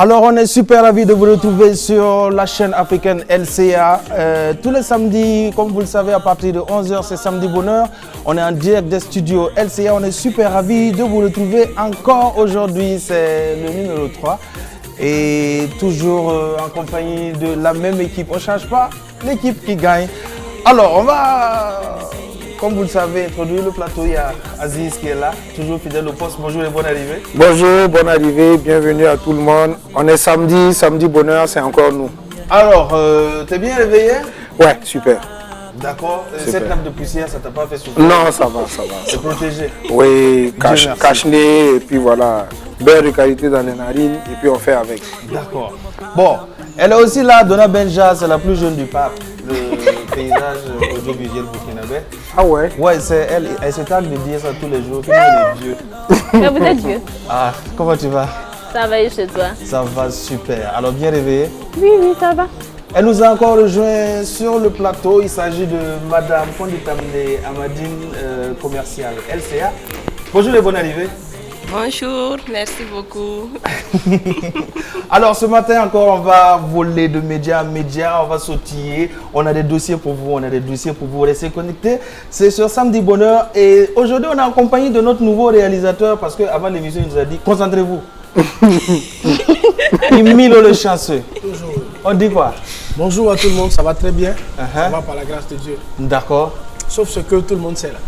Alors, on est super ravis de vous retrouver sur la chaîne africaine LCA. Tous les samedis, comme vous le savez, à partir de 11h, c'est Samedi Bonheur. On est en direct des studios LCA. On est super ravis de vous retrouver encore aujourd'hui. C'est le numéro 3. Et toujours en compagnie de la même équipe. On ne change pas l'équipe qui gagne. Alors, on va, comme vous le savez, introduire le plateau. Il y a Aziz qui est là, toujours fidèle au poste. Bonjour et bonne arrivée. Bonjour, bonne arrivée, bienvenue à tout le monde. On est samedi bonheur, c'est encore nous. Alors, t'es bien réveillé? Ouais, super. D'accord. Cette nappe de poussière, ça t'a pas fait souffrir? Non, ça va. C'est protégé? Oui, cache-nez, et puis voilà, beurre de qualité dans les narines, et puis on fait avec. D'accord. Bon, elle est aussi là, Donna Benja, c'est la plus jeune du pape, le paysage audiovisuel burkinabé. Ah ouais? Ouais, c'est elle se targue de dire ça tous les jours, que nous on est vieux. Mais vous êtes vieux. Ah, comment tu vas? Ça va et chez toi? Ça va super. Alors, bien réveillé? Oui, ça va. Elle nous a encore rejoint sur le plateau. Il s'agit de Madame Fonditamne Amadine, commerciale LCA. Bonjour et bonne arrivée. Bonjour, merci beaucoup. Alors ce matin encore, on va voler de média à média, on va sautiller. On a des dossiers pour vous, Restez connectés. C'est sur Samedi Bonheur et aujourd'hui on est en compagnie de notre nouveau réalisateur parce qu'avant l'émission il nous a dit concentrez-vous. Emilio le chanceux. Bonjour. On dit quoi? Bonjour à tout le monde, ça va très bien. Ça va par la grâce de Dieu. D'accord. Sauf ce que tout le monde sait là.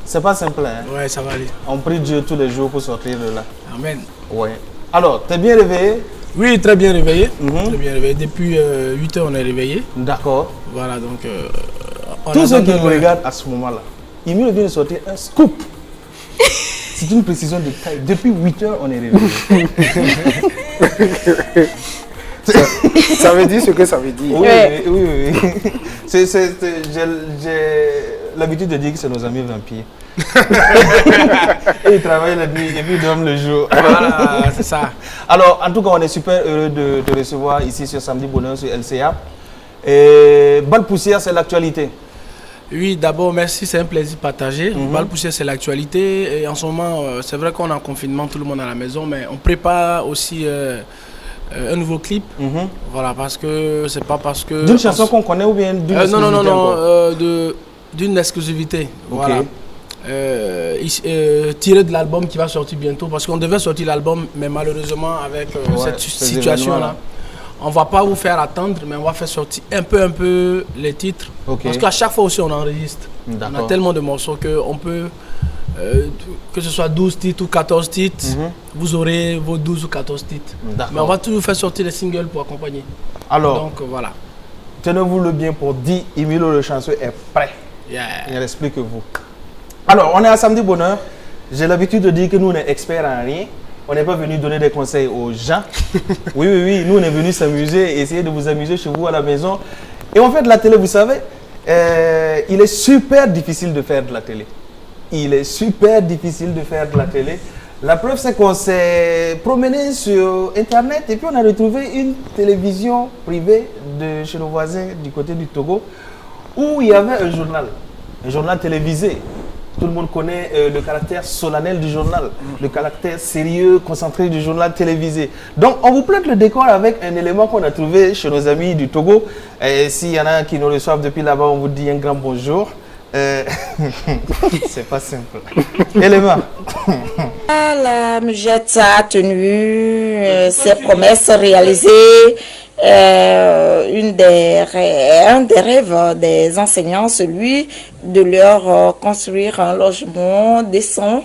C'est pas simple, hein? Ouais, ça va aller. On prie Dieu tous les jours pour sortir de là. Amen. Ouais. Alors, t'es bien réveillé? Oui, très bien réveillé. Très bien réveillé. Depuis 8 heures, on est réveillé. D'accord. Voilà, donc... tous ceux qui nous regardent à ce moment-là, Emile vient de sortir un scoop. C'est une précision de taille. Depuis 8 heures, on est réveillé. Ça veut dire ce que ça veut dire. Oui. J'ai l'habitude de dire que c'est nos amis vampires. Et ils travaillent la nuit et puis ils dorment le jour. Voilà, c'est ça. Alors, en tout cas, on est super heureux de te recevoir ici sur Samedi Bonheur sur LCA. Et Balle Poussière, c'est l'actualité. Oui, d'abord, merci, c'est un plaisir partagé. Balle Poussière, c'est l'actualité. Et en ce moment, c'est vrai qu'on est en confinement, tout le monde à la maison, mais on prépare aussi... un nouveau clip, voilà, parce que c'est pas parce que... D'une chanson qu'on connaît ou bien d'une exclusivité? Non, d'une exclusivité, okay. Voilà. Tiré de l'album qui va sortir bientôt, parce qu'on devait sortir l'album, mais malheureusement avec cette situation-là, on va pas vous faire attendre, mais on va faire sortir un peu les titres, parce qu'à chaque fois aussi on enregistre. On a tellement de morceaux qu'on peut... que ce soit 12 titres ou 14 titres, vous aurez vos 12 ou 14 titres. Mais on va toujours faire sortir les singles pour accompagner. Alors, donc voilà. Tenez-vous le bien pour dire, Emilio le chanceux est prêt. Yeah. Il explique-vous. Alors, on est à Samedi Bonheur. J'ai l'habitude de dire que nous, on est experts en rien. On n'est pas venu donner des conseils aux gens. Oui, nous, on est venu s'amuser et essayer de vous amuser chez vous à la maison. Et on fait de la télé, vous savez, il est super difficile de faire de la télé. Il est super difficile de faire de la télé. La preuve, c'est qu'on s'est promené sur Internet et puis on a retrouvé une télévision privée de chez nos voisins du côté du Togo où il y avait un journal télévisé. Tout le monde connaît le caractère solennel du journal, le caractère sérieux, concentré du journal télévisé. Donc, on vous plante le décor avec un élément qu'on a trouvé chez nos amis du Togo. Et s'il y en a qui nous reçoivent depuis là-bas, on vous dit un grand bonjour. C'est pas simple. Élément. La Mujette a tenu ses promesses réalisées. Un des rêves des enseignants, celui de leur construire un logement décent.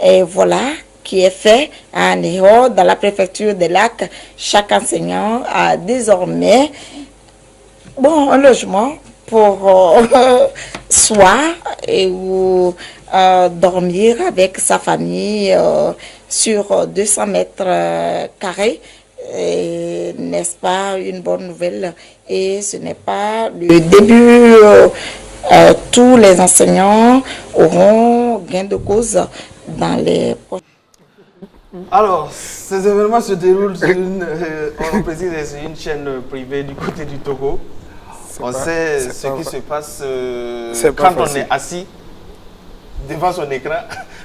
Et voilà, qui est fait à Néo, dans la préfecture des Lacs. Chaque enseignant a désormais un logement pour soi et ou dormir avec sa famille sur 200 mètres carrés. N'est-ce pas une bonne nouvelle? Et ce n'est pas le début tous les enseignants auront gain de cause dans les prochains. Alors, ces événements se déroulent sur on précise, c'est une chaîne privée du côté du Togo. On sait ce qui se passe quand on est assis devant son écran,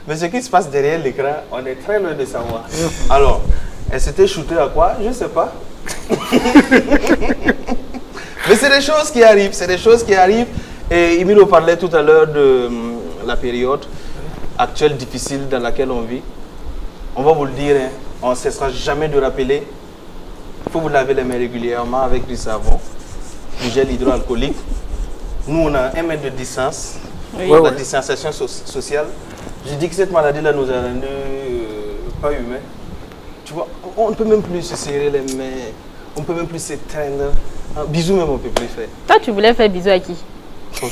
mais ce qui se passe derrière l'écran, on est très loin de savoir. Alors, elle s'était shootée à quoi? Je ne sais pas. Mais c'est des choses qui arrivent, Et Emilio parlait tout à l'heure de la période actuelle difficile dans laquelle on vit. On va vous le dire, hein, on ne cessera jamais de rappeler. Il faut vous laver les mains régulièrement avec du savon, du gel hydroalcoolique. Nous, on a 1 mètre de distance, la distanciation sociale. Je dis que cette maladie-là nous a rendu pas humains. Tu vois, on ne peut même plus se serrer les mains, on ne peut même plus s'étreindre. Bisous même on ne peut plus faire. Toi, tu voulais faire bisous à qui? Ok.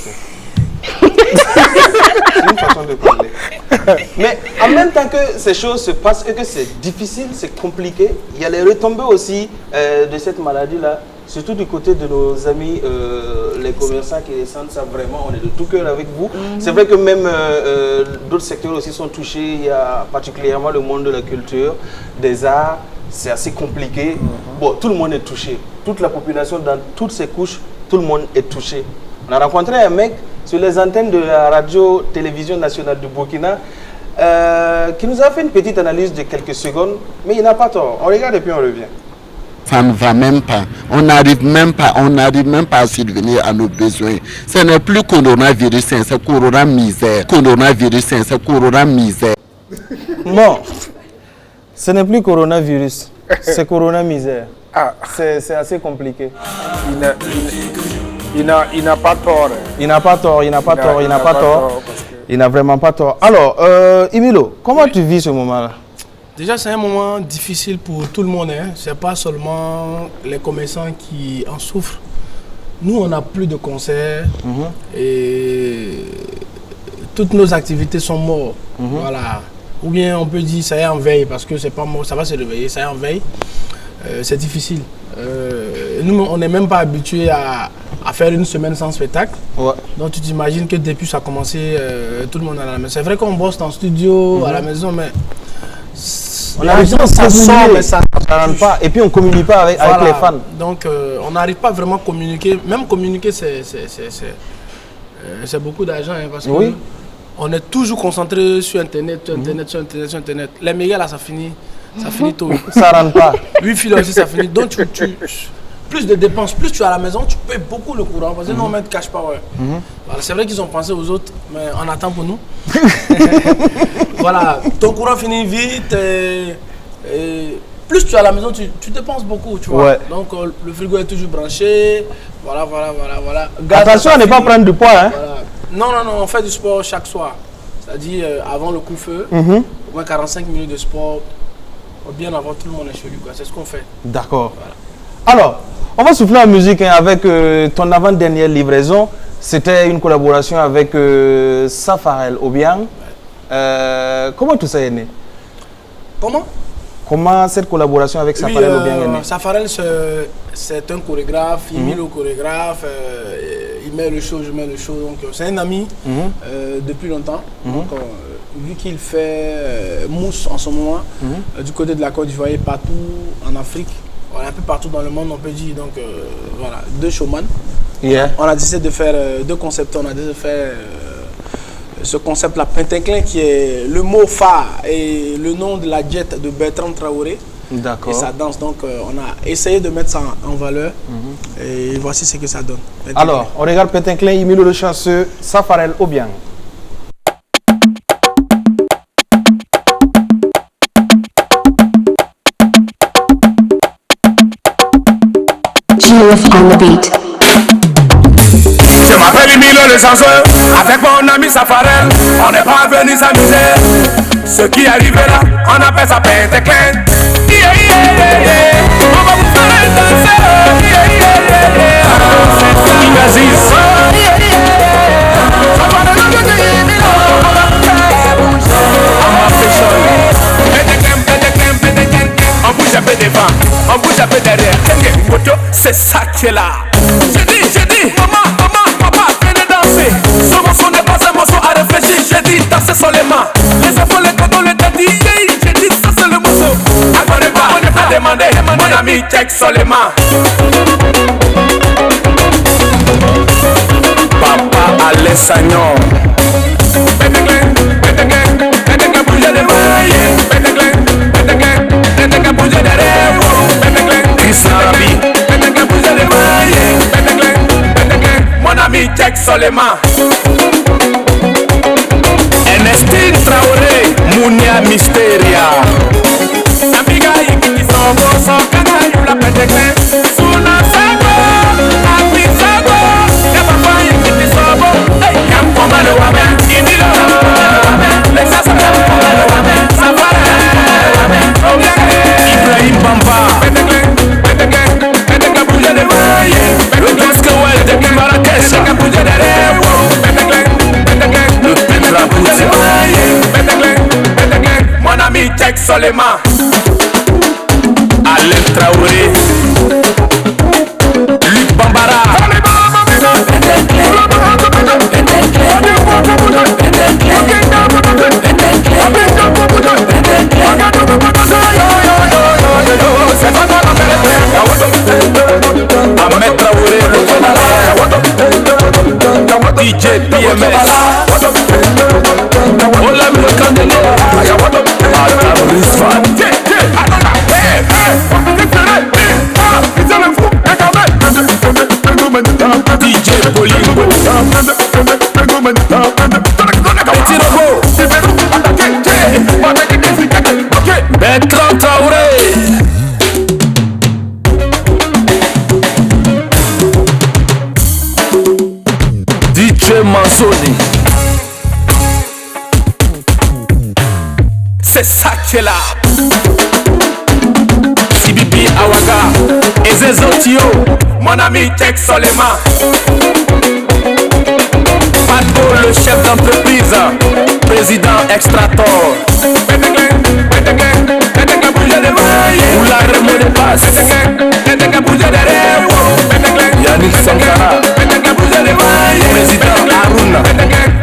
C'est une façon de parler. Mais en même temps que ces choses se passent et que c'est difficile, c'est compliqué, il y a les retombées aussi de cette maladie-là, surtout du côté de nos amis, les commerçants qui ressentent ça vraiment. On est de tout cœur avec vous. C'est vrai que même d'autres secteurs aussi sont touchés. Il y a particulièrement le monde de la culture, des arts. C'est assez compliqué. Bon, tout le monde est touché. Toute la population, dans toutes ses couches, tout le monde est touché. On a rencontré un mec sur les antennes de la radio-télévision nationale du Burkina qui nous a fait une petite analyse de quelques secondes, mais il n'a pas tort. On regarde et puis on revient. Ça ne va même pas. On n'arrive même pas à subvenir à nos besoins. Ce n'est plus coronavirus, c'est corona misère. Coronavirus, c'est corona misère. Non, ce n'est plus coronavirus, c'est corona misère. C'est assez compliqué. Il n'a pas tort. Il n'a pas tort. Il n'a vraiment pas tort. Alors, Emilio, comment tu vis ce moment-là? Déjà, c'est un moment difficile pour tout le monde. Ce n'est pas seulement les commerçants qui en souffrent. Nous, on n'a plus de concerts et toutes nos activités sont mortes. Voilà. Ou bien on peut dire ça est en veille parce que c'est pas mort, ça va se réveiller, ça est en veille. C'est difficile. Nous, on n'est même pas habitués à faire une semaine sans spectacle. Ouais. Donc tu t'imagines que depuis ça a commencé, tout le monde est à la maison. C'est vrai qu'on bosse en studio, à la maison, mais on a ça sort, mais ça ne rentre pas. Et puis on ne communique pas avec les fans. Donc on n'arrive pas vraiment à communiquer. Même communiquer, c'est beaucoup d'argent. Parce que on est toujours concentré sur Internet. Les médias là, ça finit tôt. Ça rentre pas. Wi-Fi là aussi, ça finit. Donc plus de dépenses, plus tu es à la maison, tu payes beaucoup le courant. Parce que nous, on met cash power. Voilà, c'est vrai qu'ils ont pensé aux autres, mais on attend pour nous. Voilà, ton courant finit vite. Et plus tu es à la maison, tu dépenses beaucoup. Tu vois. Ouais. Donc le frigo est toujours branché. Voilà. Attention à ne pas prendre du poids. Hein. Voilà. Non, on fait du sport chaque soir. C'est-à-dire avant le coup-feu, au moins 45 minutes de sport. Bien avant, tout le monde est chez lui. C'est ce qu'on fait. D'accord. Voilà. Alors, on va souffler en musique avec ton avant-dernière livraison. C'était une collaboration avec Safarel Obiang. Ouais. Comment tout ça est né? Comment cette collaboration avec Safarel Obiang est née? Safarel, c'est un chorégraphe, il met le chorégraphe, il met le show, je mets le show. Donc c'est un ami depuis longtemps. Donc, vu qu'il fait mousse en ce moment, du côté de la Côte d'Ivoire, partout en Afrique, voilà, un peu partout dans le monde, on peut dire. Donc voilà, 2 showman. Yeah. On a décidé de faire 2 concepts. On a décidé de faire ce concept-là, Pentinclin, qui est le mot phare et le nom de la jet de Bertrand Traoré. D'accord. Et ça danse. Donc on a essayé de mettre ça en valeur. Et voici ce que ça donne. Pentinclin. Alors, on regarde Pentinclin, Emilio le chanceux, Safarel Obiang. On the beat. Je m'appelle Emilio le chanceux, avec mon ami Safarel, on n'est pas venu s'amuser. Ce qui arrive là, on appelle ça Pentinclin. On va vous faire danser. On bouge un peu devant, on bouge un peu derrière. C'est ça qui est là. J'ai dit, maman, papa, venez danser. ami, check seulement. Papa Alain Sagnon. Bouger de maille. Bouger de rêve. Chris Arabi. Bouger de maille. Mon ami, check seulement. Ernestine Traoré, Mounia Mysteria. Amiga yiki sobo so kana yula pedekle. Suna sago, api sago. Ya papa yiki sobo, hey kam komando wabe. Indilo, lexa sa kam komando wabe. Safara, Ibrahim Bamba. Pedekle bouger de maille. Le casque well de Marrakech. Bouger de rêve. Le Petra Bouger. Mon ami check seulement. Alain Traoré. Luc Bambara. Ahmed Traoré. DJ PMS. Olem le Candelo. DJ Bolingo. Bertrand Traoré. DJ Manzoni. C'est ça qui est là. CBB Awaga. Ezezotio. Mon ami check seulement. Pato le chef d'entreprise. Président Extrator. Oula Remo de Passe. Yannick Sankara. Président Aruna.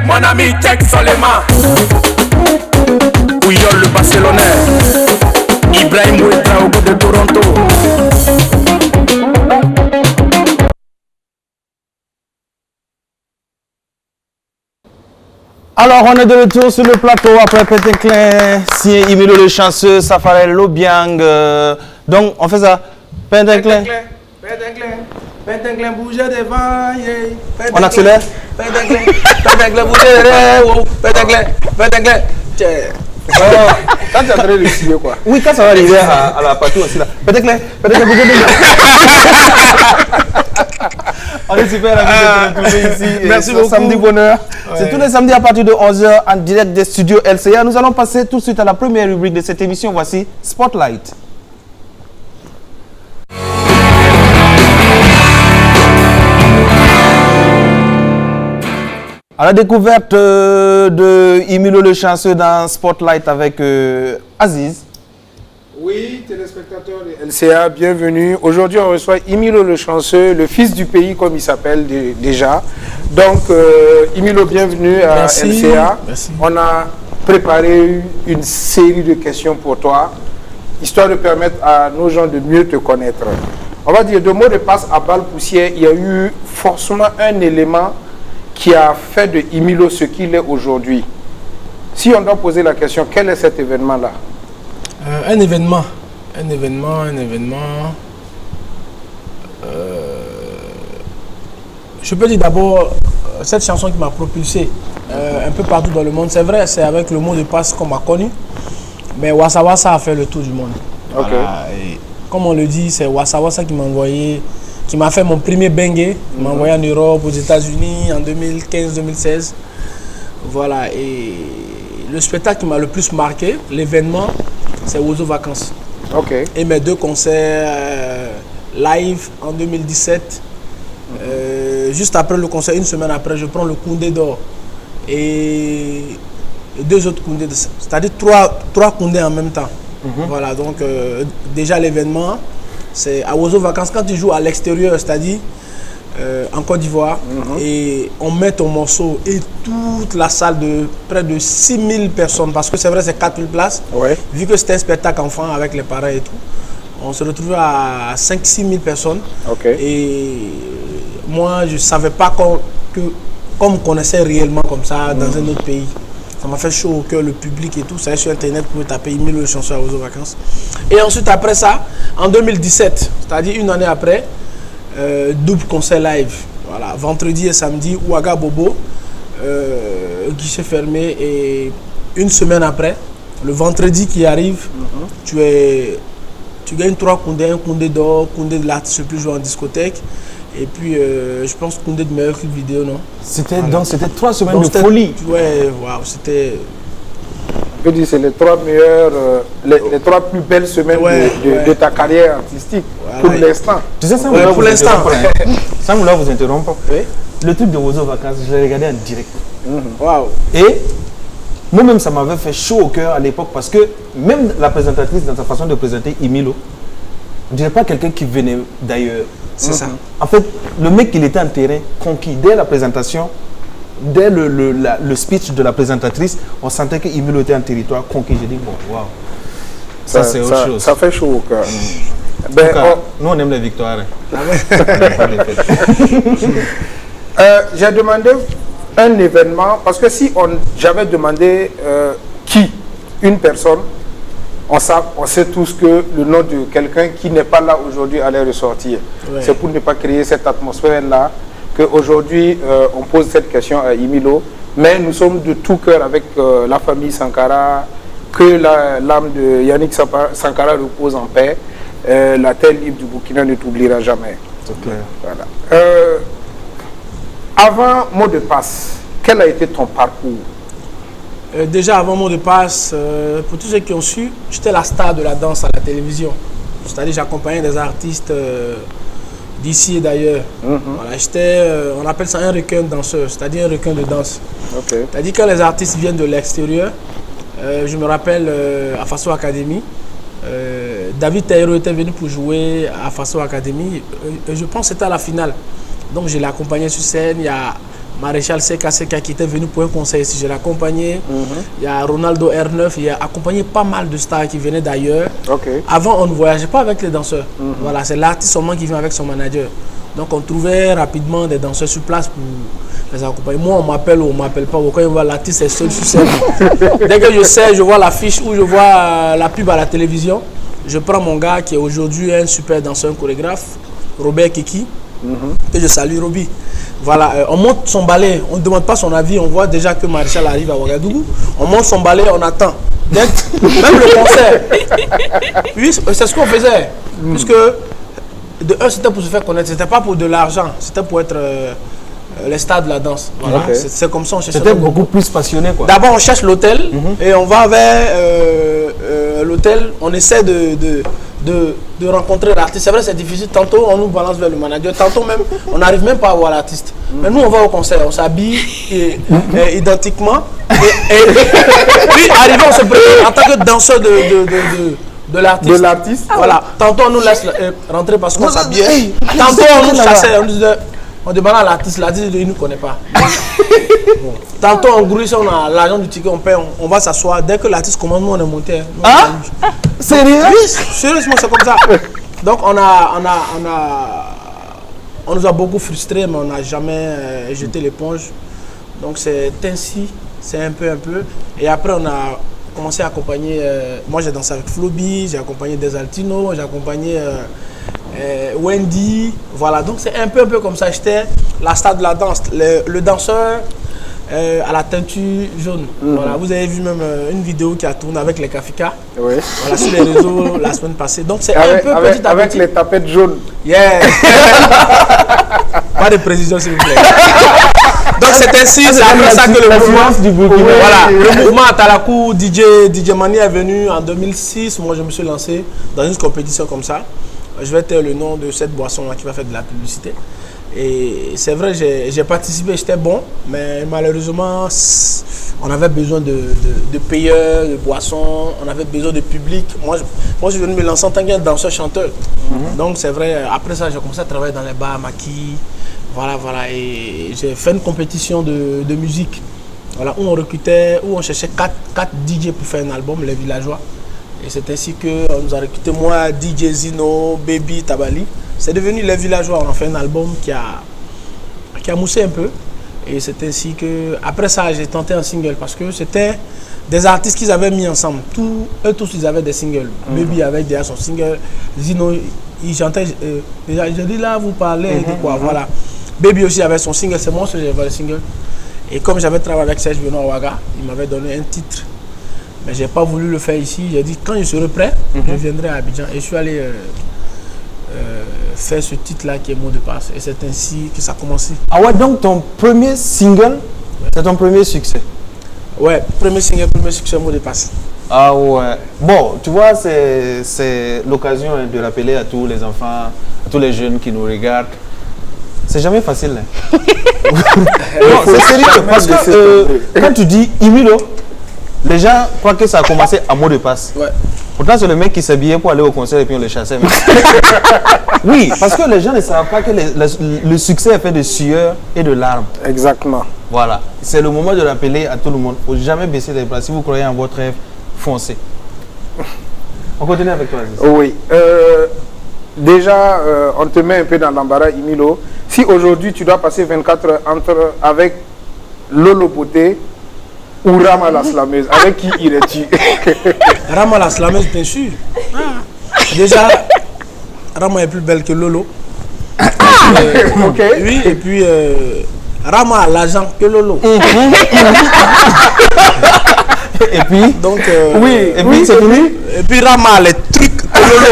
Mon ami check seulement. Ouyol le Barcelonais. Ibrahim Ouetra au bout de Toronto. Alors, on est de retour sur le plateau après Péteclin, Sien Imilo le chanceux, Safarel Lobiang. Donc, on fait ça. Péteclin. Péteclin, bouger devant. On accélère. Péteclin, bouger devant. Péteclin. Quand tu es en train de signer quoi. Oui, quand ça va arriver à la partie aussi là. Péteclin, bouger devant. On est super ravis de te retrouver ici. Merci beaucoup. Samedi bonheur. Ouais. C'est tous les samedis à partir de 11h en direct des studios LCA. Nous allons passer tout de suite à la première rubrique de cette émission. Voici Spotlight. À la découverte de Imilo le chanceux dans Spotlight avec Aziz. Oui, téléspectateurs de LCA, bienvenue. Aujourd'hui, on reçoit Imilo le chanceux, le fils du pays comme il s'appelle déjà. Donc, Imilo, bienvenue à LCA. Merci. On a préparé une série de questions pour toi, histoire de permettre à nos gens de mieux te connaître. On va dire, de mots de passe à balle poussière, il y a eu forcément un élément qui a fait de Imilo ce qu'il est aujourd'hui. Si on doit poser la question, quel est cet événement-là? Un événement. Je peux dire d'abord cette chanson qui m'a propulsé un peu partout dans le monde. C'est vrai, c'est avec le mot de passe qu'on m'a connu, mais Wassa Wassa a fait le tour du monde. Okay. Voilà. Et comme on le dit, c'est Wassa Wassa qui m'a envoyé, qui m'a fait mon premier bengue. Il m'a envoyé en Europe, aux États-Unis en 2015-2016. Voilà. Et le spectacle qui m'a le plus marqué, l'événement, c'est Ozo Vacances. Okay. Et mes deux concerts live en 2017. Juste après le concert, une semaine après, je prends le Koundé d'or. Et deux autres Koundé, c'est-à-dire trois Koundé en même temps. Voilà, donc déjà l'événement, c'est à Ozo Vacances, quand tu joues à l'extérieur, c'est-à-dire en Côte d'Ivoire, et on met ton morceau et toute la salle de près de 6000 personnes, parce que c'est vrai, c'est 4000 places, Ouais. vu que c'était un spectacle enfant avec les parents et tout. On se retrouvait à 5-6 000 personnes. Ok. Et moi, je ne savais pas qu'on me connaissait réellement comme ça dans un autre pays. Ça m'a fait chaud au cœur, le public et tout. Ça, sur Internet, pour taper Emilio le chanceux à Ozo Vacances. Et ensuite, après ça, en 2017, c'est-à-dire une année après, double concert live. Voilà, vendredi et samedi, Ouaga Bobo, guichet fermé. Et une semaine après, le vendredi qui arrive, tu gagnes 3 Koundé, un Koundé d'or, Koundé de l'artiste le plus joué en discothèque. Et puis, je pense Koundé de meilleur clip vidéo, non? C'était donc c'était 3 semaines de folie. Ouais, waouh, c'était... On peut dire que c'est les 3 meilleures, les 3 plus belles semaines de ta carrière artistique, pour l'instant. Tu sais, ça, pour l'instant. Sans vouloir vous interrompre, le truc de Ozo Vacances, je l'ai regardé en direct. Waouh. Et moi-même, ça m'avait fait chaud au cœur à l'époque parce que même la présentatrice, dans sa façon de présenter Emilio, on dirait pas quelqu'un qui venait d'ailleurs. C'est ça. En fait, le mec, il était en terrain conquis. Dès la présentation, dès le speech de la présentatrice, on sentait que Emilio était en territoire conquis. J'ai dit, bon, waouh. Ça, c'est autre chose. Ça fait chaud au cœur. Ben, nous, on aime les victoires. J'ai demandé un événement, parce que si j'avais demandé une personne, on sait tous que le nom de quelqu'un qui n'est pas là aujourd'hui allait ressortir. Ouais. C'est pour ne pas créer cette atmosphère-là qu'aujourd'hui on pose cette question à Emilio. Mais nous sommes de tout cœur avec la famille Sankara, que l'âme de Yannick Sankara repose en paix. La terre libre du Burkina ne t'oubliera jamais. C'est clair. Voilà. Avant mot de passe, quel a été ton parcours? Déjà avant mot de passe, pour tous ceux qui ont su, j'étais la star de la danse à la télévision. C'est-à-dire j'accompagnais des artistes d'ici et d'ailleurs. Voilà, on appelle ça un requin danseur, c'est-à-dire un requin de danse. Okay. C'est-à-dire quand les artistes viennent de l'extérieur, je me rappelle à Faso Academy, David Taïro était venu pour jouer à Faso Academy. Je pense que c'était à la finale. Donc je l'ai accompagné sur scène. Il y a Maréchal Seka qui était venu pour un concert ici, je l'ai accompagné. Il y a Ronaldo R9, il a accompagné pas mal de stars qui venaient d'ailleurs. Okay. Avant, on ne voyageait pas avec les danseurs. Voilà, c'est l'artiste seulement qui vient avec son manager. Donc on trouvait rapidement des danseurs sur place pour les accompagner. Moi, on m'appelle ou on ne m'appelle pas. Quand on voit l'artiste est seul sur scène. Dès que je sais, je vois l'affiche ou je vois la pub à la télévision, je prends mon gars qui est aujourd'hui un super danseur, chorégraphe, Robert Kiki. Et je salue Roby. Voilà, on monte son balai, on ne demande pas son avis, on voit déjà que Maréchal arrive à Ouagadougou. On monte son balai, on attend. Même le concert. Oui, c'est ce qu'on faisait. Puisque de un, c'était pour se faire connaître, c'était pas pour de l'argent, c'était pour être les stars de la danse. Voilà. Okay. C'est comme ça on cherche. C'était beaucoup plus passionné, quoi. D'abord on cherche l'hôtel et on va vers l'hôtel, on essaie de rencontrer l'artiste. C'est vrai, c'est difficile. Tantôt, on nous balance vers le manager. Tantôt, même, on n'arrive même pas à voir l'artiste. Mais nous, on va au concert. On s'habille identiquement. Et puis, arrivé, on se présente en tant que danseur de l'artiste. De l'artiste. Voilà. Tantôt, on nous laisse rentrer parce qu'on s'habille. Tantôt, on nous chassait. On demande à l'artiste. L'artiste, il ne nous connaît pas. Bon. Tantôt, on grouille, on a l'argent du ticket, on paie, on va s'asseoir. Dès que l'artiste commande, nous, on est monté. Sérieux? Oui, sérieusement, c'est comme ça. Donc, on nous a beaucoup frustrés, mais on n'a jamais jeté l'éponge. Donc, c'est ainsi, c'est un peu. Et après, on a commencé à accompagner. Moi, j'ai dansé avec Floby, j'ai accompagné Desaltino, j'ai accompagné Wendy. Voilà, donc c'est un peu comme ça. J'étais la star de la danse, le danseur à la teinture jaune. Voilà, vous avez vu même une vidéo qui a tourné avec les Kafika. Oui. Voilà, sur les réseaux la semaine passée. Donc c'est un peu petit à petit. Avec les tapettes jaunes. Yeah. Pas de précision s'il vous plaît. Donc c'est ainsi, c'est après ça que le mouvement voilà, le mouvement Atalakou, DJ Mani est venu en 2006. Moi je me suis lancé dans une compétition comme ça. Je vais taire le nom de cette boisson là qui va faire de la publicité. Et c'est vrai, j'ai participé, j'étais bon, mais malheureusement, on avait besoin de payeurs, de boissons, on avait besoin de public. Moi, je suis venu me lancer en tant que danseur-chanteur. Donc c'est vrai, après ça, j'ai commencé à travailler dans les bars, maquis, voilà, et j'ai fait une compétition de musique, voilà, où on recrutait, où on cherchait 4 DJ pour faire un album, les villageois. Et c'est ainsi qu'on nous a recruté, moi, DJ Zino, Baby, Tabali. C'est devenu les villageois. On a fait un album qui a moussé un peu. Et c'est ainsi que, après ça, j'ai tenté un single parce que c'était des artistes qu'ils avaient mis ensemble. Eux tous, ils avaient des singles. Baby avait déjà son single. Zino, il chantait. Je dis là, vous parlez de quoi, voilà. Baby aussi avait son single. C'est moi qui j'avais le single. Et comme j'avais travaillé avec Serge Benoît Ouaga, il m'avait donné un titre. Mais je n'ai pas voulu le faire ici. J'ai dit, quand je serai prêt, je viendrai à Abidjan. Et je suis allé faire ce titre-là qui est mot de passe. Et c'est ainsi que ça a commencé. Ah ouais, donc ton premier single, c'est ton premier succès? Ouais, premier single, premier succès, mot de passe. Ah ouais. Bon, tu vois, c'est l'occasion de rappeler à tous les enfants, à tous les jeunes qui nous regardent. C'est jamais facile. Hein. Non, c'est sérieux. Parce que quand tu dis Imilo, les gens croient que ça a commencé à mot de passe. Ouais. Pourtant, c'est le mec qui s'habillait pour aller au concert et puis on le chassait. Oui, parce que les gens ne savent pas que le succès est fait de sueur et de larmes. Exactement. Voilà. C'est le moment de rappeler à tout le monde. Il ne faut jamais baisser les bras. Si vous croyez en votre rêve, foncez. On continue avec toi. Oui. Déjà, on te met un peu dans l'embarras, Imilo. Si aujourd'hui, tu dois passer 24 heures avec Lolo Poté ou Rama la slameuse, avec qui irais-tu? Rama la slameuse, bien sûr. Déjà, Rama est plus belle que Lolo. Ok. Oui, et puis Rama a l'argent que Lolo. Et puis, donc, oui, et puis c'est fini. Et puis Rama a les trucs que Lolo.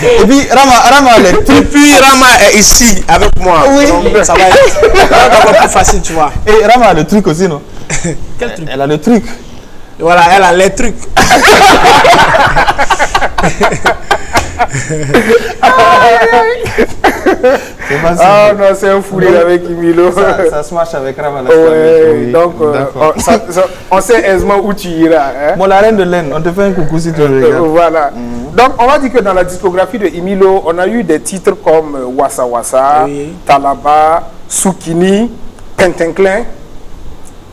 Et puis Rama a les trucs. Et puis Rama est ici avec moi. Oui. Donc, ça va être plus facile, tu vois. Et Rama a le truc aussi, non? Quel truc? Elle a le truc. Voilà, elle a les trucs. Ah non, c'est un fou rire avec Imilo. Ça se marche avec Rama. Ouais, oui. Donc, on sait aisément où tu iras. Hein? Bon, la reine de laine, on te fait un coucou si tu le regardes. Voilà. Donc, on va dire que dans la discographie de Imilo, on a eu des titres comme Wassa Wassa, Oui. Talaba, Soukini, Quintinclin.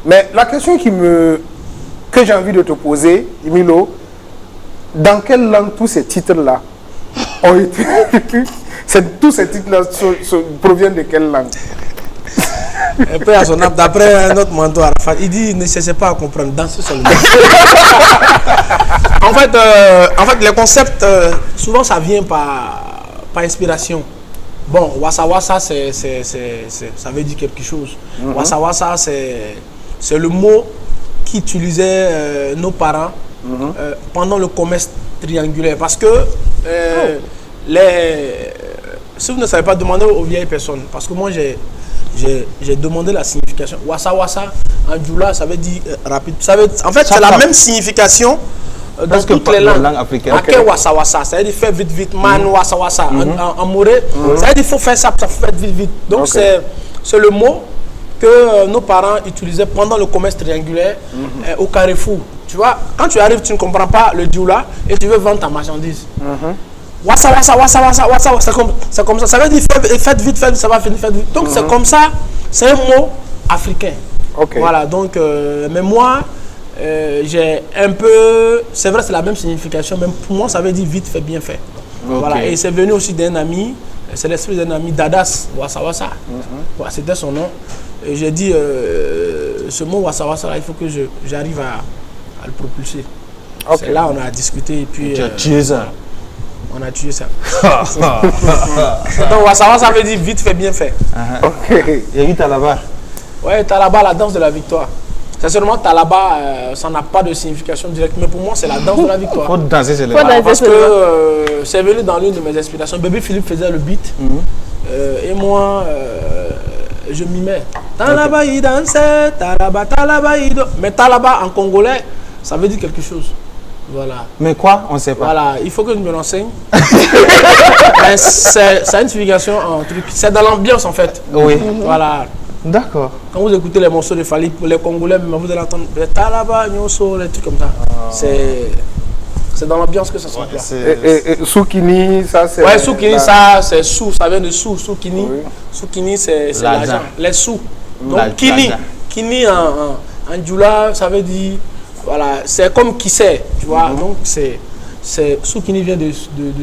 Mais la question que j'ai envie de te poser, Imilo, dans quelle langue tous ces titres-là ont été... Tous ces titres-là proviennent de quelle langue? Un peu à son âme, d'après un autre mentor, Arafat, il dit ne cherchez pas à comprendre, dansez seulement. en fait, les concepts, souvent ça vient par inspiration. Bon, Wassa Wassa, ça veut dire quelque chose. Wassa Wassa, c'est le mot qu'utilisaient nos parents pendant le commerce triangulaire. Parce que si vous ne savez pas, demandez aux vieilles personnes. Parce que moi, j'ai demandé la signification. Wassa Wassa, en djoula, ça veut dire rapide. En fait, c'est la même signification dans toutes les langues africaines. Okay. Wassa Wassa, ça veut dire faire vite vite. Man Wassa Wassa. En moré, ça veut dire qu'il faut faire ça, ça faut faire vite vite. Donc, c'est le mot que nos parents utilisaient pendant le commerce triangulaire au Carrefour. Tu vois, quand tu arrives, tu ne comprends pas le djoula et tu veux vendre ta marchandise. Wassa Wassa Wassa Wassa Wassa, c'est comme ça. Ça veut dire faites vite, ça va finir, faites vite. Donc c'est comme ça, c'est un mot africain. Voilà, donc, mais moi, j'ai un peu, c'est vrai, c'est la même signification, mais pour moi, ça veut dire vite fait, bien fait. Voilà, et c'est venu aussi d'un ami, c'est l'esprit d'un ami, Dadas Wassa Wassa. Voilà, c'était son nom. Et j'ai dit, ce mot Wassa Wassa, là, il faut que j'arrive à le propulser. C'est là on a discuté et puis... Tu as tué ça. On a tué ça. Donc Wassa Wassa veut dire vite fait, bien fait. Il y a eu Talaba. Ouais, Talaba, la danse de la victoire. C'est seulement Talaba, ça n'a pas de signification directe, mais pour moi c'est la danse de la victoire. Faut danser, c'est le parce que c'est venu dans l'une de mes inspirations. Baby Philippe faisait le beat et moi je m'y mets. Talaba il dansait, Talaba il danse. Mais Talaba en congolais, ça veut dire quelque chose. Voilà. Mais quoi? On ne sait pas. Voilà, il faut que je me renseigne. C'est une signification en truc. C'est dans l'ambiance en fait. Oui. Voilà. D'accord. Quand vous écoutez les morceaux de Fally, les Congolais, vous allez entendre les Talaba, Nyoso, les trucs comme ça. C'est dans l'ambiance que ça se passe. Et Soukini, ça c'est... Ouais, Soukini, ça c'est sous, ça vient de sous. Soukini, Soukini c'est l'argent. Les sous. Donc Kini en djoula, ça veut dire Voilà, c'est comme qui sait, tu vois. Donc c'est Soukini vient de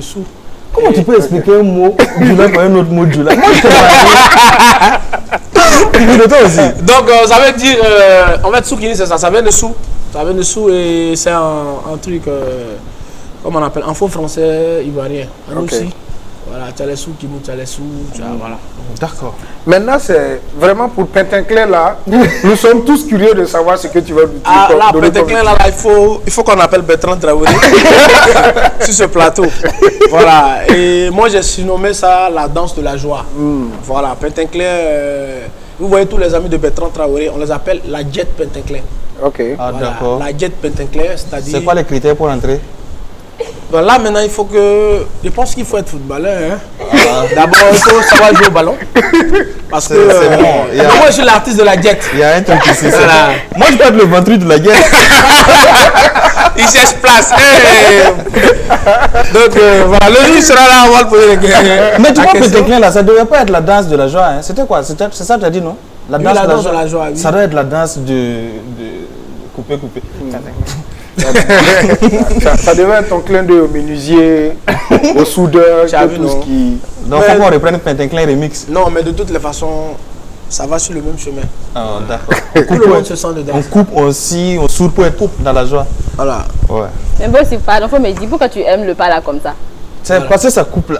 sous. Comment tu peux expliquer un mot Djoula par un autre mot Djoula? Moi, je te toi aussi. Donc, ça veut dire, en fait, Soukini, c'est ça, ça vient de sous. Ça vient de sous et c'est un truc, comment on appelle, un faux français ivoirien. Nous aussi. Voilà, tu as les sous qui nous, tu as les sous, voilà. D'accord. Maintenant, c'est vraiment pour Pentinclair là. Nous sommes tous curieux de savoir ce que tu vas nous dire. Ah, là, Pentinclair là, il faut qu'on appelle Bertrand Traoré sur ce plateau. Voilà. Et moi, j'ai surnommé ça la danse de la joie. Voilà, Pentinclair. Vous voyez tous les amis de Bertrand Traoré, on les appelle la jet Pentinclair. Ok. Ah, voilà, d'accord. la jet Pentinclair, c'est-à-dire. C'est quoi les critères pour entrer? Donc là, maintenant, il faut que. Je pense qu'il faut être footballeur. Hein. D'abord, il faut savoir jouer au ballon. Parce que. C'est bon. Moi, je suis l'artiste de la jet. Il y a un truc ici. Voilà. Moi, je peux être le ventrue de la guerre. Il cherche place. Donc, voilà, le jour sera là, on va le poser les questions. Mais tu vois, Pentinclair, là, ça ne devait pas être la danse de la joie. Hein. C'était quoi? C'est ça que tu as dit, non? La danse, de la joie. Oui. Ça doit être la danse de couper. Ça devait être ton clin d'œil au menuisier, au soudeur, tout ce qui... Donc, il faut qu'on reprenne Pentinclair remix. Non, mais de toutes les façons, ça va sur le même chemin. Ah, d'accord. Tout le monde se sent dedans. On coupe, on scie, on soude pour être dans la joie. Voilà. Ouais. Mais bon, c'est pas. Il faut me dire pourquoi tu aimes le pas là comme ça. C'est parce que ça coupe là.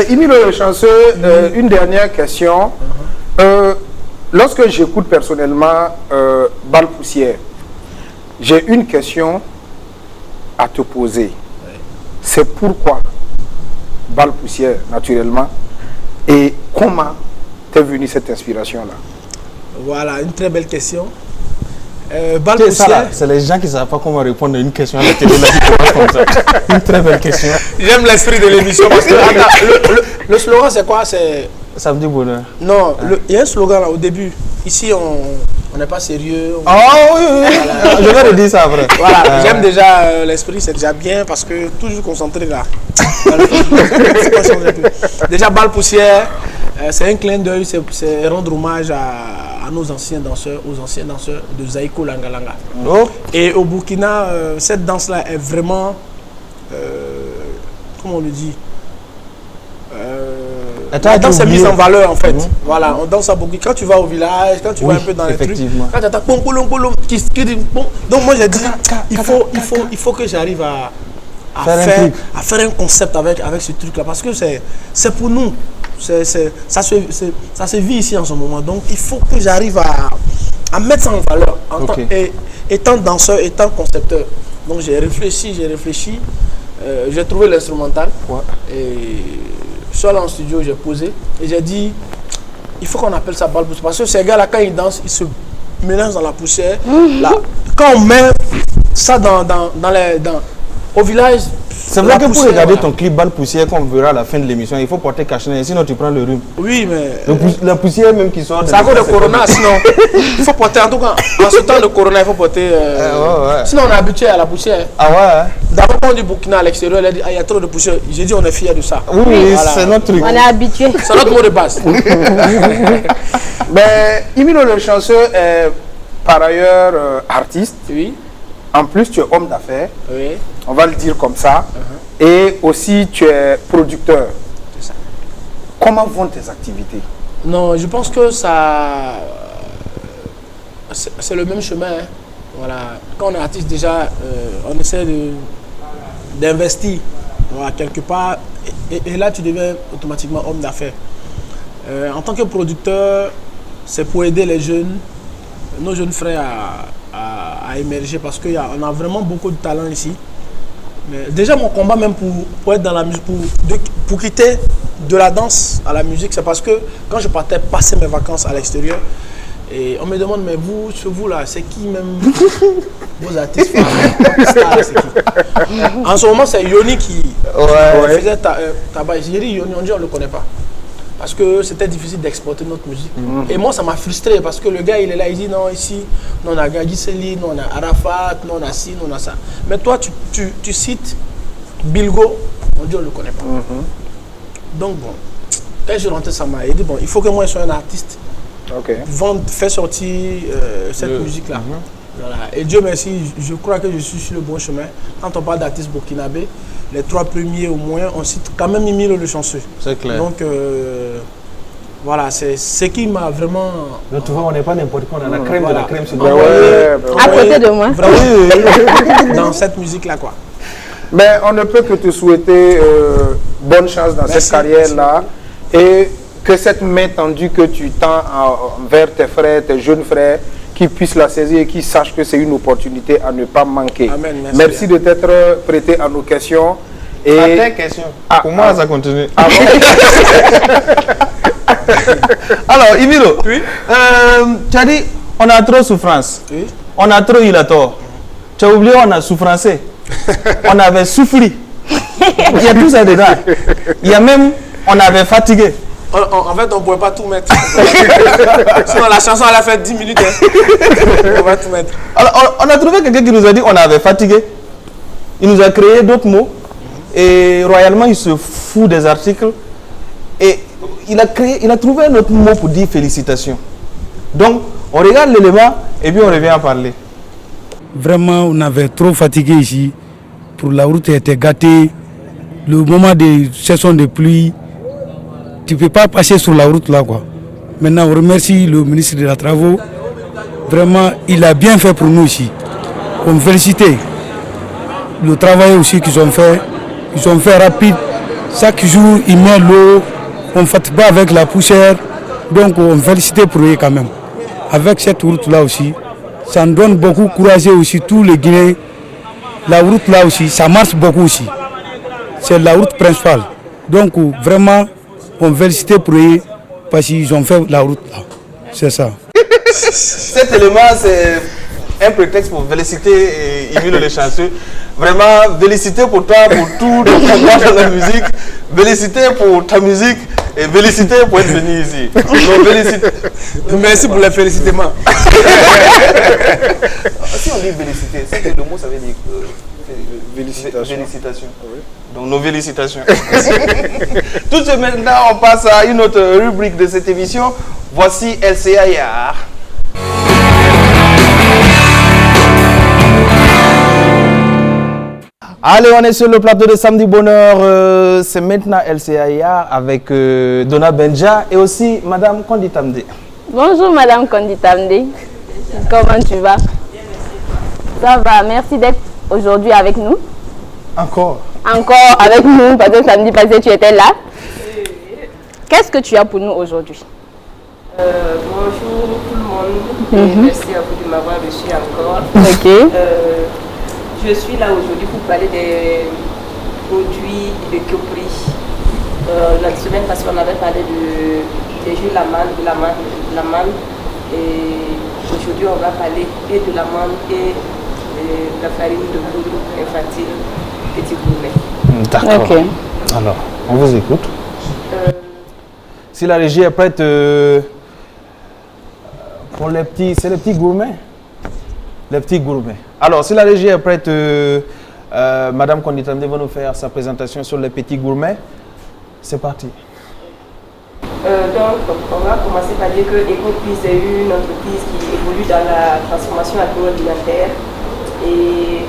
Emile le chanceux, une dernière question. Lorsque j'écoute personnellement Balle Poussière, j'ai une question à te poser. C'est pourquoi Balle Poussière, naturellement, et comment t'es venue cette inspiration-là? Voilà, une très belle question. Balle Poussière, c'est les gens qui ne savent pas comment répondre à une question à la télé là, qui commencent comme ça. Une très belle question. J'aime l'esprit de l'émission parce que le slogan c'est quoi? C'est samedi bonheur. Non, il y a un slogan là au début. Ici on n'est pas sérieux. Oh oui. Voilà. Je vais le dire ça après. Voilà, j'aime déjà l'esprit, c'est déjà bien parce que toujours concentré là. Déjà Balle Poussière, c'est un clin d'œil, c'est rendre hommage à nos anciens danseurs, aux anciens danseurs de Zaïko Langalanga. Oh. Et au Burkina, cette danse-là est vraiment, comment on le dit, la danse est mise en valeur en fait. Voilà, on danse à beaucoup. Quand tu vas au village, quand tu vas un peu dans les trucs, quand tu attends pom pom pom, donc moi j'ai dit il faut que j'arrive à faire un concept avec ce truc là parce que c'est pour nous. Ça se vit ici en ce moment. Donc il faut que j'arrive à mettre ça en valeur étant danseur, étant concepteur. Donc j'ai réfléchi, j'ai trouvé l'instrumental et je suis allé en studio, j'ai posé et j'ai dit il faut qu'on appelle ça Balle Poussière parce que ces gars là quand ils dansent, ils se mélangent dans la poussière. Là, quand on met ça au village. C'est vrai que pour regarder ton clip Balle Poussière qu'on verra à la fin de l'émission, il faut porter cache-nez, sinon tu prends le rhume. Oui, mais... La poussière même qui sort... C'est à cause de Corona, sinon... Il faut porter, en tout cas, en ce temps de Corona, il faut porter... Sinon on est habitué à la poussière. Ah ouais. D'abord quand on dit Burkina à l'extérieur, elle a dit il y a trop de poussière. J'ai dit on est fiers de ça. Oui, voilà. C'est notre truc. On est habitué. C'est notre mot de base. Mais Emile le chanceux est par ailleurs artiste. Oui. En plus, tu es homme d'affaires. Oui. On va le dire comme ça. Et aussi, tu es producteur. C'est ça. Comment vont tes activités? Non, je pense que ça... C'est le même chemin. Hein. Voilà. Quand on est artiste, déjà, on essaie d'investir voilà, quelque part. Et là, tu deviens automatiquement homme d'affaires. En tant que producteur, c'est pour aider les jeunes, nos jeunes frères à émerger parce qu'on a vraiment beaucoup de talent ici. Mais déjà mon combat même pour être dans la musique, pour quitter de la danse à la musique, c'est parce que quand je partais passer mes vacances à l'extérieur, et on me demande mais vous, chez vous là, c'est qui même vos artistes stars, c'est qui? En ce moment c'est Yoni qui faisait tabac. J'ai dit Yoni, on dit on ne le connaît pas. Parce que c'était difficile d'exporter notre musique. Et moi, ça m'a frustré parce que le gars, il est là, il dit non, ici, nous on a Gadi Seli, nous on a Arafat, nous on a ci, nous on a ça. Mais toi, tu cites Bilgo, on dit on ne le connaît pas. Donc bon, quand je suis rentré, ça m'a dit bon, il faut que moi je sois un artiste fait sortir cette musique-là. Voilà. Et Dieu merci, je crois que je suis sur le bon chemin. Quand on parle d'artistes burkinabés, les 3 premiers au moins, on cite quand même Emile le chanceux. C'est clair. Donc voilà, c'est ce qui m'a vraiment... Donc tu vois, on n'est pas n'importe quoi, on a la crème de la crème. À côté de moi. Dans cette musique-là, quoi. Mais on ne peut que te souhaiter bonne chance dans cette carrière-là. Et que cette main tendue que tu tends vers tes frères, tes jeunes frères, qui puissent la saisir et qui sachent que c'est une opportunité à ne pas manquer. Amen, merci de t'être prêté à nos questions. Et... À tes questions. Pour moi, ça continue. Alors, Emilo, oui? Tu as dit, on a trop souffrance. Oui? On a trop eu la tort. Tu as oublié, on a souffrancé. On avait souffri. Il y a tout ça dedans. Il y a même, on avait fatigué. En fait, on ne pouvait pas tout mettre. Sinon, la chanson, elle a fait 10 minutes. On va tout mettre. Alors, on a trouvé quelqu'un qui nous a dit qu'on avait fatigué. Il nous a créé d'autres mots. Et royalement, il se fout des articles. Et il a trouvé un autre mot pour dire félicitations. Donc, on regarde l'élément et puis on revient à parler. Vraiment, on avait trop fatigué ici. Pour la route était gâtée. Le moment des saisons de pluie, tu ne peux pas passer sur la route là, quoi. Maintenant, on remercie le ministre de la Travaux. Vraiment, il a bien fait pour nous ici. On félicite le travail aussi qu'ils ont fait. Ils ont fait rapide. Chaque jour, ils mettent l'eau. On ne fatigue pas avec la poussière. Donc, on félicite pour eux quand même. Avec cette route-là aussi, ça nous donne beaucoup de courage aussi, tous les Guinéens. La route là aussi, ça marche beaucoup aussi. C'est la route principale. Donc, vraiment, on félicite pour eux parce qu'ils ont fait la route là. C'est ça. Cet élément, c'est un prétexte pour féliciter Emile le chanceux. Vraiment, féliciter pour toi, pour tout le combat dans la musique. Féliciter pour ta musique et féliciter pour être venu ici. Donc, merci pour les félicitements. Si on dit féliciter, c'est que le mot ça veut dire félicitations. Oui. Donc nos félicitations. Tout de suite maintenant, on passe à une autre rubrique de cette émission. Voici LCA Yar. Allez, on est sur le plateau de Samedi Bonheur. C'est maintenant LCA Yar avec Donna Benja et aussi Madame Konditamde. Bonjour Madame Konditamde. Comment tu vas? Ça va, merci d'être aujourd'hui avec nous. Encore avec nous, parce que samedi passé tu étais là. Qu'est-ce que tu as pour nous aujourd'hui? Bonjour tout le monde. Merci à vous de m'avoir reçu encore. Ok. Je suis là aujourd'hui pour parler des produits de Kyopri. La semaine passée, on avait parlé des jus l'amande. Et aujourd'hui, on va parler et de l'amande et de la farine de poudre infantile Petit Gourmet. D'accord. Okay. Alors, on vous écoute. Si la régie est prête pour les petits, c'est les petits gourmets. Les petits gourmets. Alors, si la régie est prête, Madame Konditamde va nous faire sa présentation sur les petits gourmets. C'est parti. Donc, on va commencer par dire que EcoPris est une entreprise qui évolue dans la transformation agroalimentaire et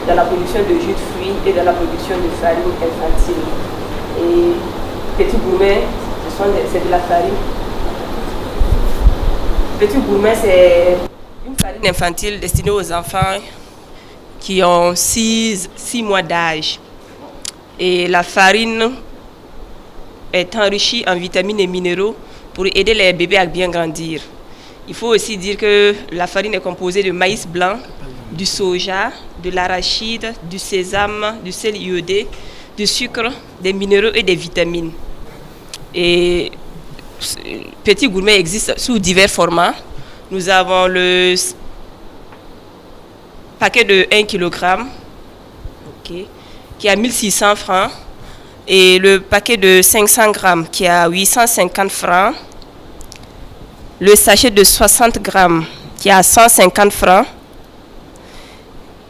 dans la production de jus de fruits et dans la production de farine infantile. Et Petit Gourmet, c'est de la farine. Petit Gourmet, c'est une farine infantile destinée aux enfants qui ont 6 mois d'âge. Et la farine est enrichie en vitamines et minéraux pour aider les bébés à bien grandir. Il faut aussi dire que la farine est composée de maïs blanc, du soja, de l'arachide, du sésame, du sel iodé, du sucre, des minéraux et des vitamines. Et Petit Gourmet existe sous divers formats. Nous avons le paquet de 1 kg qui est à 1600 francs et le paquet de 500 grammes qui est à 850 francs. Le sachet de 60 grammes qui est à 150 francs.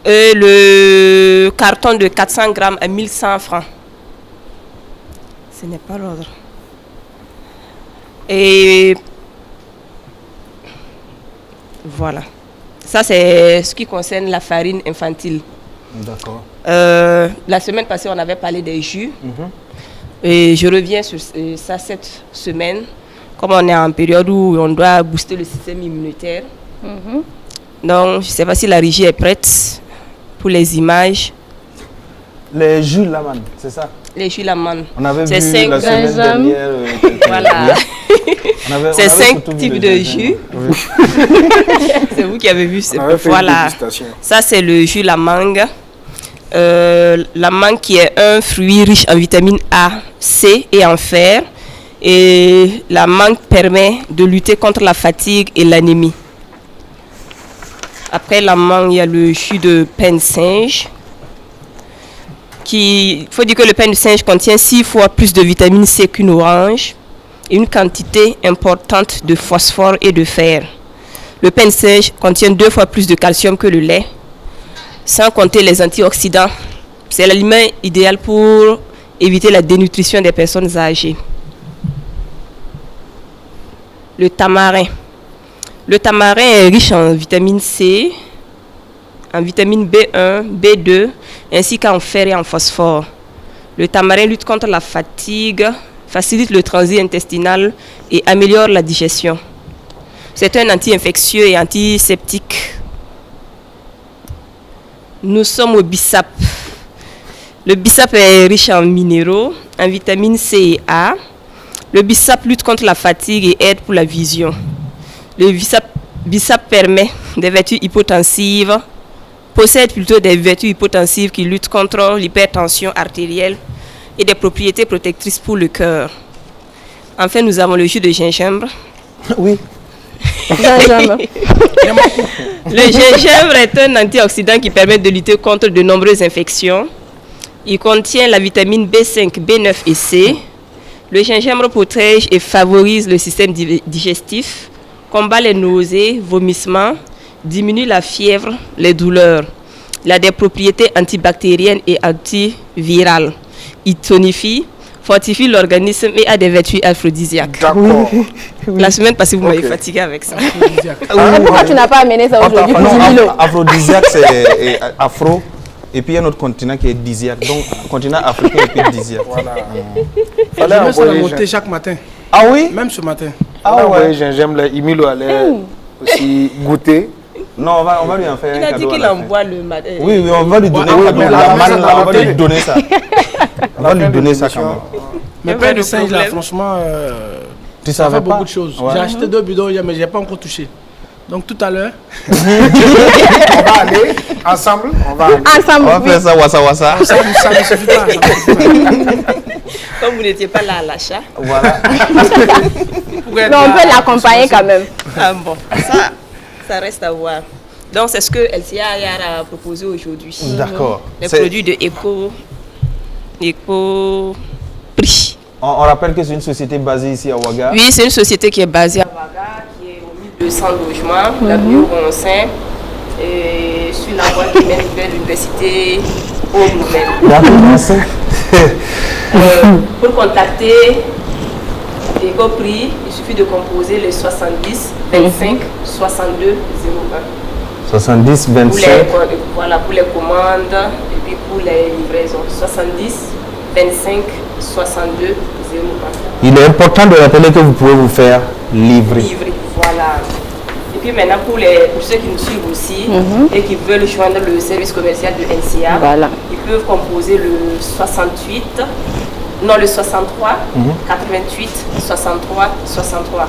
Et le carton de 400 grammes à 1100 francs. Ce n'est pas l'ordre. Et Voilà. Ça, c'est ce qui concerne la farine infantile. D'accord. La semaine passée, on avait parlé des jus. Et je reviens sur ça cette semaine. Comme on est en période où on doit booster le système immunitaire. Donc, je ne sais pas si la régie est prête pour les images. Les jus Laman, c'est ça? Les jus Laman. On avait c'est vu la semaine dernière. Voilà. C'est 5 types de jus. Oui. C'est vous qui avez vu. Voilà. Ça, c'est le jus la mangue. La mangue qui est un fruit riche en vitamine A, C et en fer. Et la mangue permet de lutter contre la fatigue et l'anémie. Après la mangue, il y a le jus de pain de singe. Il faut dire que le pain de singe contient 6 fois plus de vitamine C qu'une orange et une quantité importante de phosphore et de fer. Le pain de singe contient 2 fois plus de calcium que le lait, sans compter les antioxydants. C'est l'aliment idéal pour éviter la dénutrition des personnes âgées. Le tamarin. Le tamarin est riche en vitamine C, en vitamine B1, B2, ainsi qu'en fer et en phosphore. Le tamarin lutte contre la fatigue, facilite le transit intestinal et améliore la digestion. C'est un anti-infectieux et antiseptique. Nous sommes au bissap. Le bissap est riche en minéraux, en vitamine C et A. Le bissap lutte contre la fatigue et aide pour la vision. Le bissap permet des vertus hypotensives, possède plutôt des vertus hypotensives qui luttent contre l'hypertension artérielle et des propriétés protectrices pour le cœur. Enfin, nous avons le jus de gingembre. Oui. Le gingembre est un antioxydant qui permet de lutter contre de nombreuses infections. Il contient la vitamine B5, B9 et C. Le gingembre protège et favorise le système digestif, combat les nausées, vomissements, diminue la fièvre, les douleurs. Il a des propriétés antibactériennes et antivirales. Il tonifie, fortifie l'organisme et a des vertus aphrodisiaques. D'accord. La semaine passée, vous m'avez fatigué avec ça. Pourquoi tu n'as pas amené ça aujourd'hui? Aphrodisiaque, c'est afro. Et puis il y a un autre continent qui est disiaque. Donc, continent africain et puis disiaque. Voilà. Je mets ça à monter chaque matin. Ah oui? Même ce matin. Ah ouais, gingembre, là, Emilio allait aussi goûter. Non, on va lui en faire un cadeau. Il a dit qu'il en boit le matin. Oui, on va lui donner un cadeau. La manne, on va lui donner ça. On va lui donner ça quand même. Mais pain de singe, là, franchement, ça fait beaucoup de choses. J'ai acheté 2 bidons hier, mais je n'ai pas encore touché. Donc tout à l'heure, on va aller ensemble. On va faire ça, wassa. Ça ne suffit pas. Comme vous n'étiez pas là à l'achat. Voilà. Mais on peut l'accompagner quand même. Ah bon, ça reste à voir. Donc c'est ce que LCA a proposé aujourd'hui. D'accord. Les produits de Eco Prix. On rappelle que c'est une société basée ici à Ouaga. Oui, c'est une société qui est basée à Ouaga, qui est au 1200 logements, la Bio-Ronsin, et sur la voie qui mène vers l'université Aude-Nouvelle. Pour contacter Eco Prix, il suffit de composer les 70 25 62 01. 70 25. Voilà, pour les commandes et puis pour les livraisons. 70 25 62 01. Il est important de rappeler que vous pouvez vous faire livrer. Voilà. Et puis maintenant, pour ceux qui nous suivent aussi et qui veulent joindre le service commercial de LCA, ils peuvent composer le 63, 88 63 63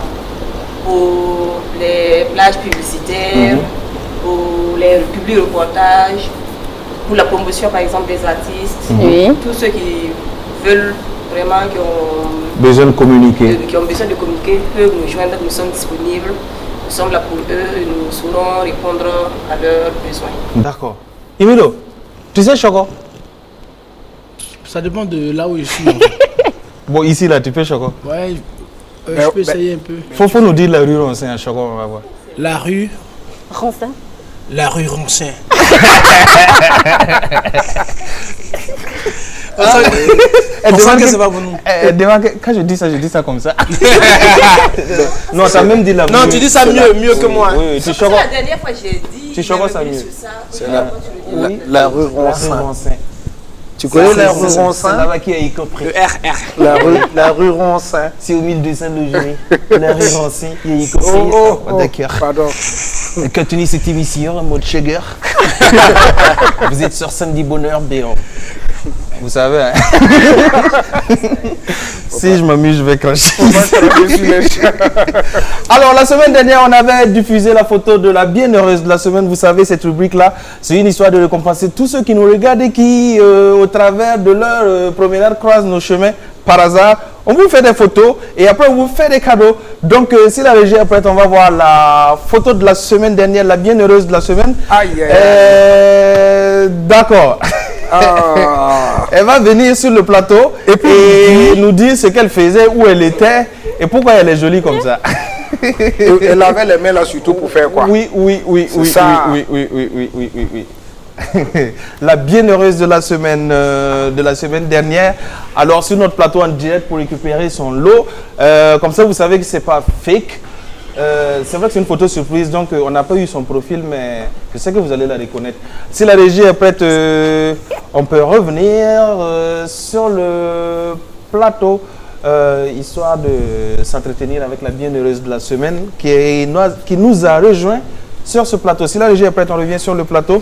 pour les plages publicitaires, pour les publics reportages, pour la promotion par exemple des artistes, tous ceux qui veulent vraiment, qui ont besoin de communiquer, peuvent nous joindre, nous sommes disponibles, nous sommes là pour eux, et nous saurons répondre à leurs besoins. D'accord. Emilio, tu sais Choco? Ça dépend de là où je suis. Bon, ici là, tu peux Choco? Ouais, je peux essayer un peu. Faut nous dire la rue Ronsin à Choco, on va voir. La rue Ronsin. La rue Ronsin. On sent que c'est pas pour nous. Quand je dis ça comme ça. Non, t'as même dit la Non, tu dis ça mieux que moi. Oui, tu choques. La dernière fois, j'ai dit. Tu choques ça mieux. C'est la rue Roncin. Tu connais connais la rue Roncin? C'est là-bas qui a y compris. Le RR. La rue Roncin. C'est au 1200 de Génie. La rue Roncin, il y a y compris. D'accord. Pardon. Continuez cette émission en mode sugar. Vous êtes sur Samedi Bonheur Béon. Vous savez, hein? Si je m'amuse, je vais cracher. Alors, la semaine dernière, on avait diffusé la photo de la bienheureuse de la semaine. Vous savez, cette rubrique-là, c'est une histoire de récompenser tous ceux qui nous regardent et qui, au travers de leur promenade, croisent nos chemins par hasard. On vous fait des photos et après, on vous fait des cadeaux. Donc, si la régie est prête, on va voir la photo de la semaine dernière, la bienheureuse de la semaine. D'accord. Elle va venir sur le plateau et nous dire ce qu'elle faisait, où elle était et pourquoi elle est jolie comme ça. Elle avait les mains là surtout pour faire quoi? Oui. La bienheureuse de la semaine dernière. Alors sur notre plateau en direct pour récupérer son lot. Comme ça vous savez que c'est pas fake. C'est vrai que c'est une photo surprise, donc on n'a pas eu son profil, mais je sais que vous allez la reconnaître. Si la régie est prête, on peut revenir sur le plateau, histoire de s'entretenir avec la bienheureuse de la semaine qui nous a rejoint sur ce plateau. Si la régie est prête, on revient sur le plateau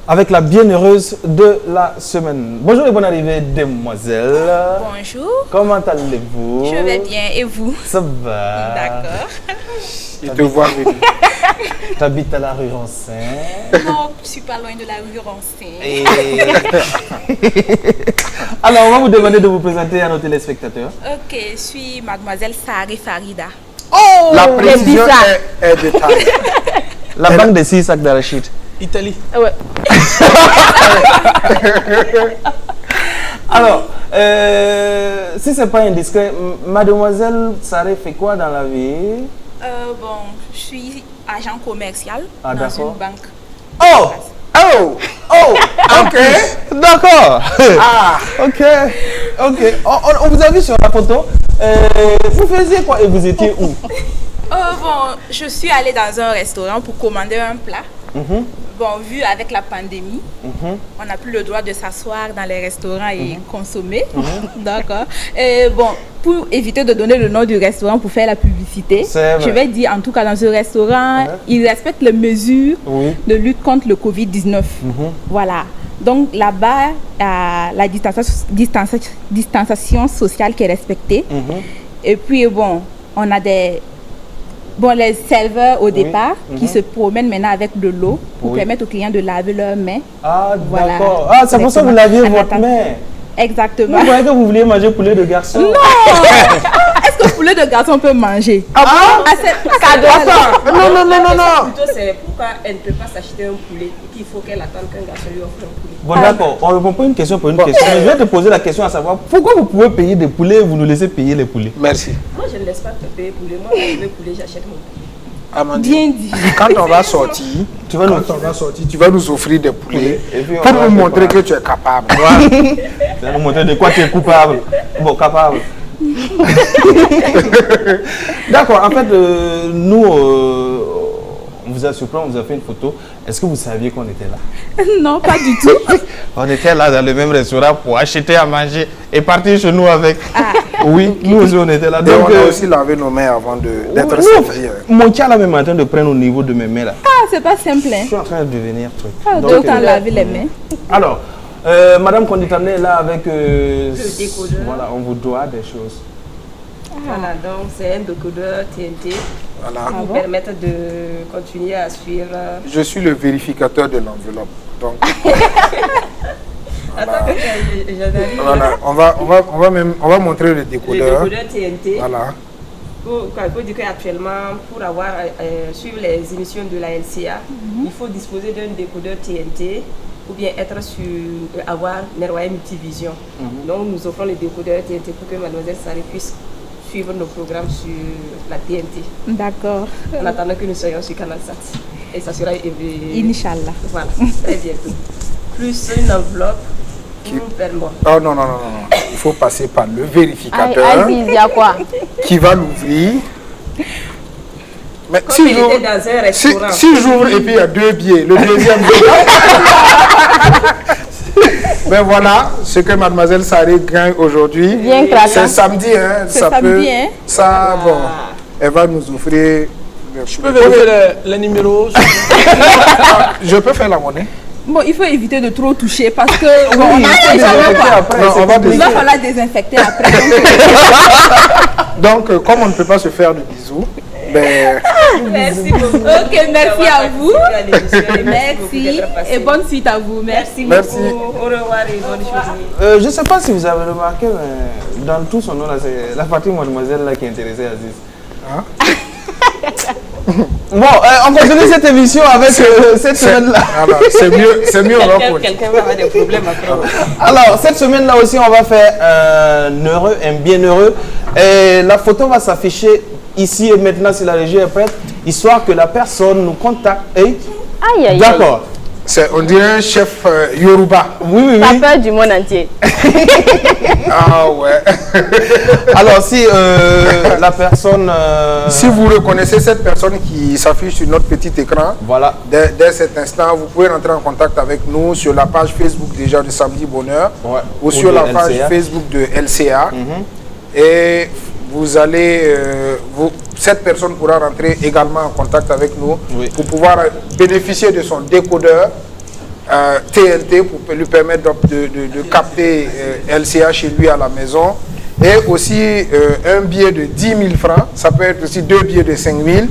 avec la bienheureuse de la semaine. Bonjour et bonne arrivée, demoiselle. Bonjour. Comment allez-vous? Je vais bien, et vous? Ça va. D'accord. Il te voit venir. Tu habites à la rue Roncin? Non, je ne suis pas loin de la rue Roncin. Alors, on va vous demander de vous présenter à nos téléspectateurs. Ok, je suis mademoiselle Saré Farida. Oh! La précision est de taille. La banque des 6 sacs d'arachide. Italie. Ouais. Alors, si c'est pas indiscret, mademoiselle Saré fait quoi dans la vie? Bon, je suis agent commercial dans d'accord. une banque. Oh! Ok, d'accord. Ok. On vous a vu sur la photo. Vous faisiez quoi et vous étiez où? Bon, je suis allée dans un restaurant pour commander un plat. Bon, vu avec la pandémie, on n'a plus le droit de s'asseoir dans les restaurants et consommer. D'accord. Bon, pour éviter de donner le nom du restaurant pour faire la publicité, je vais dire en tout cas dans ce restaurant, ils respectent les mesures de lutte contre le Covid-19. Voilà. Donc là-bas, la distanciation sociale qui est respectée. Et puis bon, on a les serveurs au départ qui se promènent maintenant avec de l'eau pour permettre aux clients de laver leurs mains. Ah, d'accord. Ah, c'est pour ça que vous laviez votre main. Exactement. Vous voyez que vous vouliez manger poulet de garçon? Non. Est-ce que poulet de garçon peut manger? Ah bon? Non. Plutôt, c'est pourquoi elle ne peut pas s'acheter un poulet et qu'il faut qu'elle attende qu'un garçon lui offre un poulet. Bon, d'accord. On ne répond pas une question pour une question. Je vais te poser la question à savoir pourquoi vous pouvez payer des poulets et vous nous laissez payer les poulets? Merci. Moi, je ne laisse pas te payer poulet. Moi, je veux poulet, j'achète mon poulet. Amandine, bien dit. Quand on va sortir, tu vas nous offrir des poulets pour nous montrer que tu es capable. Tu vas nous montrer de quoi tu es coupable. Bon, capable. D'accord. En fait, nous, on vous a surpris, on vous a fait une photo. Est-ce que vous saviez qu'on était là? Non, pas du tout. On était là dans le même restaurant pour acheter à manger et partir chez nous avec. Oui, nous aussi on était là. Donc, on a aussi lavé nos mains avant d'être servis. Mon tien là même en train de prendre au niveau de mes mains là. Ah, c'est pas simple. Je suis en train de devenir truc. D'autant laver les mains. Alors, Madame Konditamné est là avec le décodeur. Voilà, on vous doit des choses. Voilà, donc c'est un décodeur TNT Voilà. qui vous permettre de continuer à suivre. Je suis le vérificateur de l'enveloppe. Donc, Attends que j'analyse. voilà. On va montrer le décodeur. Le décodeur TNT. Voilà. Il faut dire qu'actuellement, pour suivre les émissions de la LCA, il faut disposer d'un décodeur TNT ou bien avoir Merwaya Multivision. Donc nous offrons le décodeur TNT pour que Mademoiselle Saré puisse suivre nos programmes sur la TNT. D'accord. En attendant que nous soyons sur Canal Sat. Et ça sera Inch'Allah. Voilà, très bientôt. Plus une enveloppe Oh non. Il faut passer par le vérificateur. Aziz, il y a quoi? Qui va l'ouvrir. Mais Comme il était dans un restaurant. Si j'ouvre et puis il y a 2 billets, le deuxième ben voilà ce que mademoiselle Saré gagne aujourd'hui. Bien craquant. C'est samedi, hein. C'est samedi, hein. Ça, bon, elle va nous offrir. Je peux vérifier les numéros. Je peux faire la monnaie. Bon, il faut éviter de trop toucher parce que Oui, on va va falloir désinfecter après. Donc, comme on ne peut pas se faire de bisous, ben... Merci beaucoup. Ok, merci à vous. Merci et bonne suite à vous. Merci beaucoup. Au revoir et bonne journée. Je ne sais pas si vous avez remarqué, mais dans tout son nom, c'est la partie mademoiselle là qui intéressait Aziz. Hein? Bon, on continue cette émission avec cette semaine-là. C'est mieux. Quelqu'un va avoir des problèmes après. Alors, cette semaine-là aussi, on va faire un bienheureux. Et la photo va s'afficher ici et maintenant si la régie est prête, histoire que la personne nous contacte. D'accord. On dirait un chef Yoruba. Oui. T'as peur du monde entier. Ah ouais. Alors si la personne... Si vous reconnaissez cette personne qui s'affiche sur notre petit écran, voilà. Dès cet instant, vous pouvez rentrer en contact avec nous sur la page Facebook déjà de Samedi Bonheur, ou sur la page Facebook de LCA. Et vous allez... cette personne pourra rentrer également en contact avec nous pour pouvoir bénéficier de son décodeur TNT pour lui permettre de capter LCA chez lui à la maison. Et aussi un billet de 10 000 francs, ça peut être aussi 2 billets de 5 000,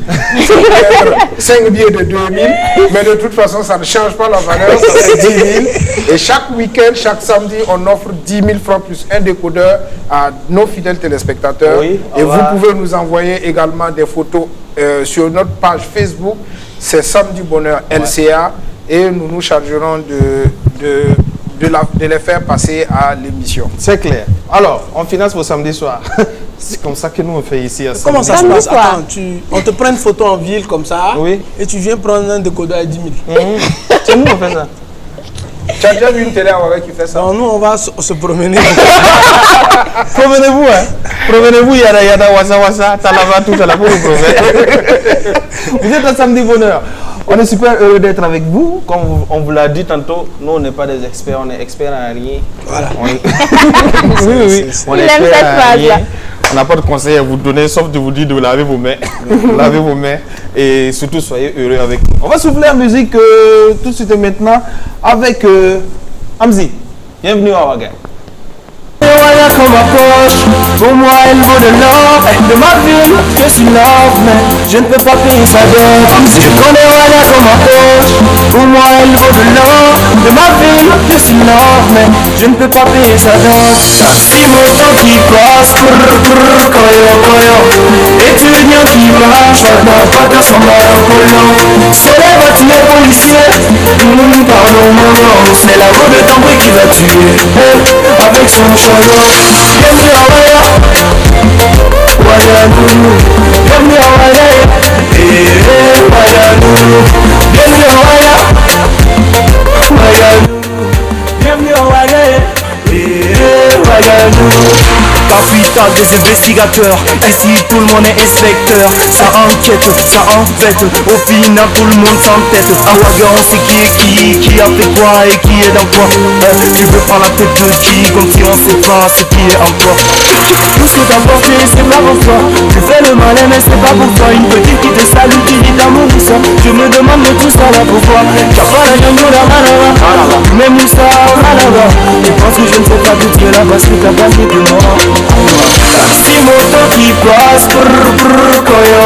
ça peut être 5 billets de 2 000, mais de toute façon ça ne change pas la valeur, ça fait 10 000. Et chaque week-end, chaque samedi, on offre 10 000 francs plus un décodeur à nos fidèles téléspectateurs. Et vous pouvez nous envoyer également des photos sur notre page Facebook, c'est Samedi Bonheur LCA, et nous nous chargerons de les faire passer à l'émission. C'est clair. Alors, on finance pour samedi soir. C'est comme ça que nous on fait ici. Comment ça se passe? Attends, on te prend une photo en ville comme ça, et tu viens prendre un décodeur à 10 000. C'est nous on fait ça. Tu as déjà vu une télé qui fait ça? Non, nous on va se promener. Promenez-vous, hein. Promenez-vous, yada, wasa, talava, tout ça là pour vous promener. Vous êtes à Samedi Bonheur. On est super heureux d'être avec vous. Comme on vous l'a dit tantôt, nous on n'est pas des experts, on est experts en rien. Voilà. Oui. On est experts en rien. On n'a pas de conseils à vous donner, sauf de vous dire de laver vos mains. Lavez vos mains et surtout soyez heureux avec nous. On va souffler la musique tout de suite et maintenant avec Amzi. Bienvenue à Ouaga. Comme ma poche, pour moi elle vaut de l'or. De ma ville, je suis l'or, mais je ne peux pas payer sa dot. Je connais Walla comme ma poche, pour moi elle vaut de l'or. De ma ville, je suis l'or, mais je ne peux pas payer sa dot. Si mon temps qui passe, koyo, étudiant qui marche, pas dans son colon. Sur les voitures policiers, pardon mon nom, c'est la roue de tambour qui va tuer avec son chagrin. Bienvenue à Waya, Wayalou. Bienvenue à Waya, Wayalou. Bienvenue à Waya, Wayalou. Bienvenue à Waya, Wayalou. Parfuitant des investigateurs, ici tout le monde est inspecteur. Ça enquête, ça embête, au final tout le monde s'entête. À Ouaga on sait qui a fait quoi et qui est dans quoi. Tu veux pas la tête de qui, comme si on sait pas ce qui est en toi. Tout ce que t'as porté c'est pas pour toi. Tu fais le malin mais c'est pas pour toi. Une petite qui te salue, qui dit d'amour ou ça. Je me demande mais tout ça là pourquoi. T'as pas la jambe la malala, mais Moussa malala. Et pense que je ne sais pas tout que là parce que t'as pas mis de moi. Si mon temps qui passe, koyo,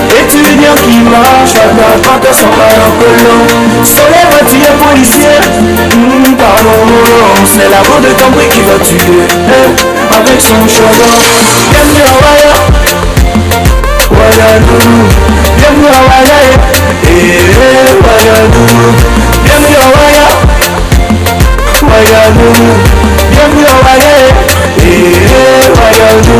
étudiant qui marche, pas de son colon. Sur les voitures policiers, pardon, c'est la roue de tambour qui va tuer avec son chagrin. Bienvenue à Waya, Wayalou. Bienvenue à Waya, Wayalou. Bienvenue à Waya, Wayalou. Bienvenue à Waya, Wayalou.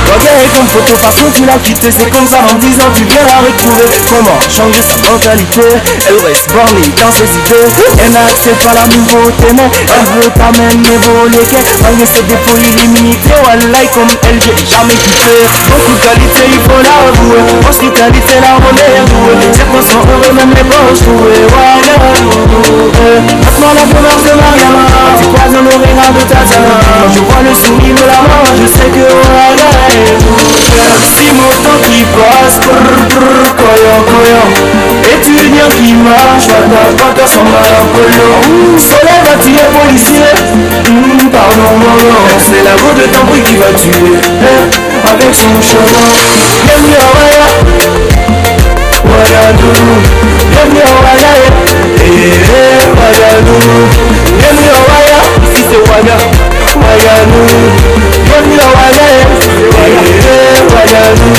Waya est comme que parce que tu l'as quitté, c'est comme ça en 10 ans tu viens la retrouver. Comment changer sa mentalité? Elle reste bornée dans ses idées. Elle n'accepte pas la nouveauté, mais elle veut quand même évoluer. Malgré ses défauts illimités, wallah comme elle, j'ai jamais quitté. Hospitalité, il faut la avouer. Hospitalité, la monnaie douée. C'est qu'on s'en heureux, même les poches trouées. Maintenant la bonheur de Mariama, tu croises dans l'oreille de Tatiana. Je vois le sourire de la main, je sais que voilà est douée. Si mon temps qui passe, coyon. Étudiant qui marche, pas son malapolo. Soleil va tuer policier. Pardon, non, c'est la route de ton bruit qui va tuer. Avec son chemin. Bienvenue à Waya. Wayadou. Bienvenue à Waya. Wayadou. Bienvenue à Waya. Ici c'est Waya. Wayadou. Bienvenue à Waya. Wayadou.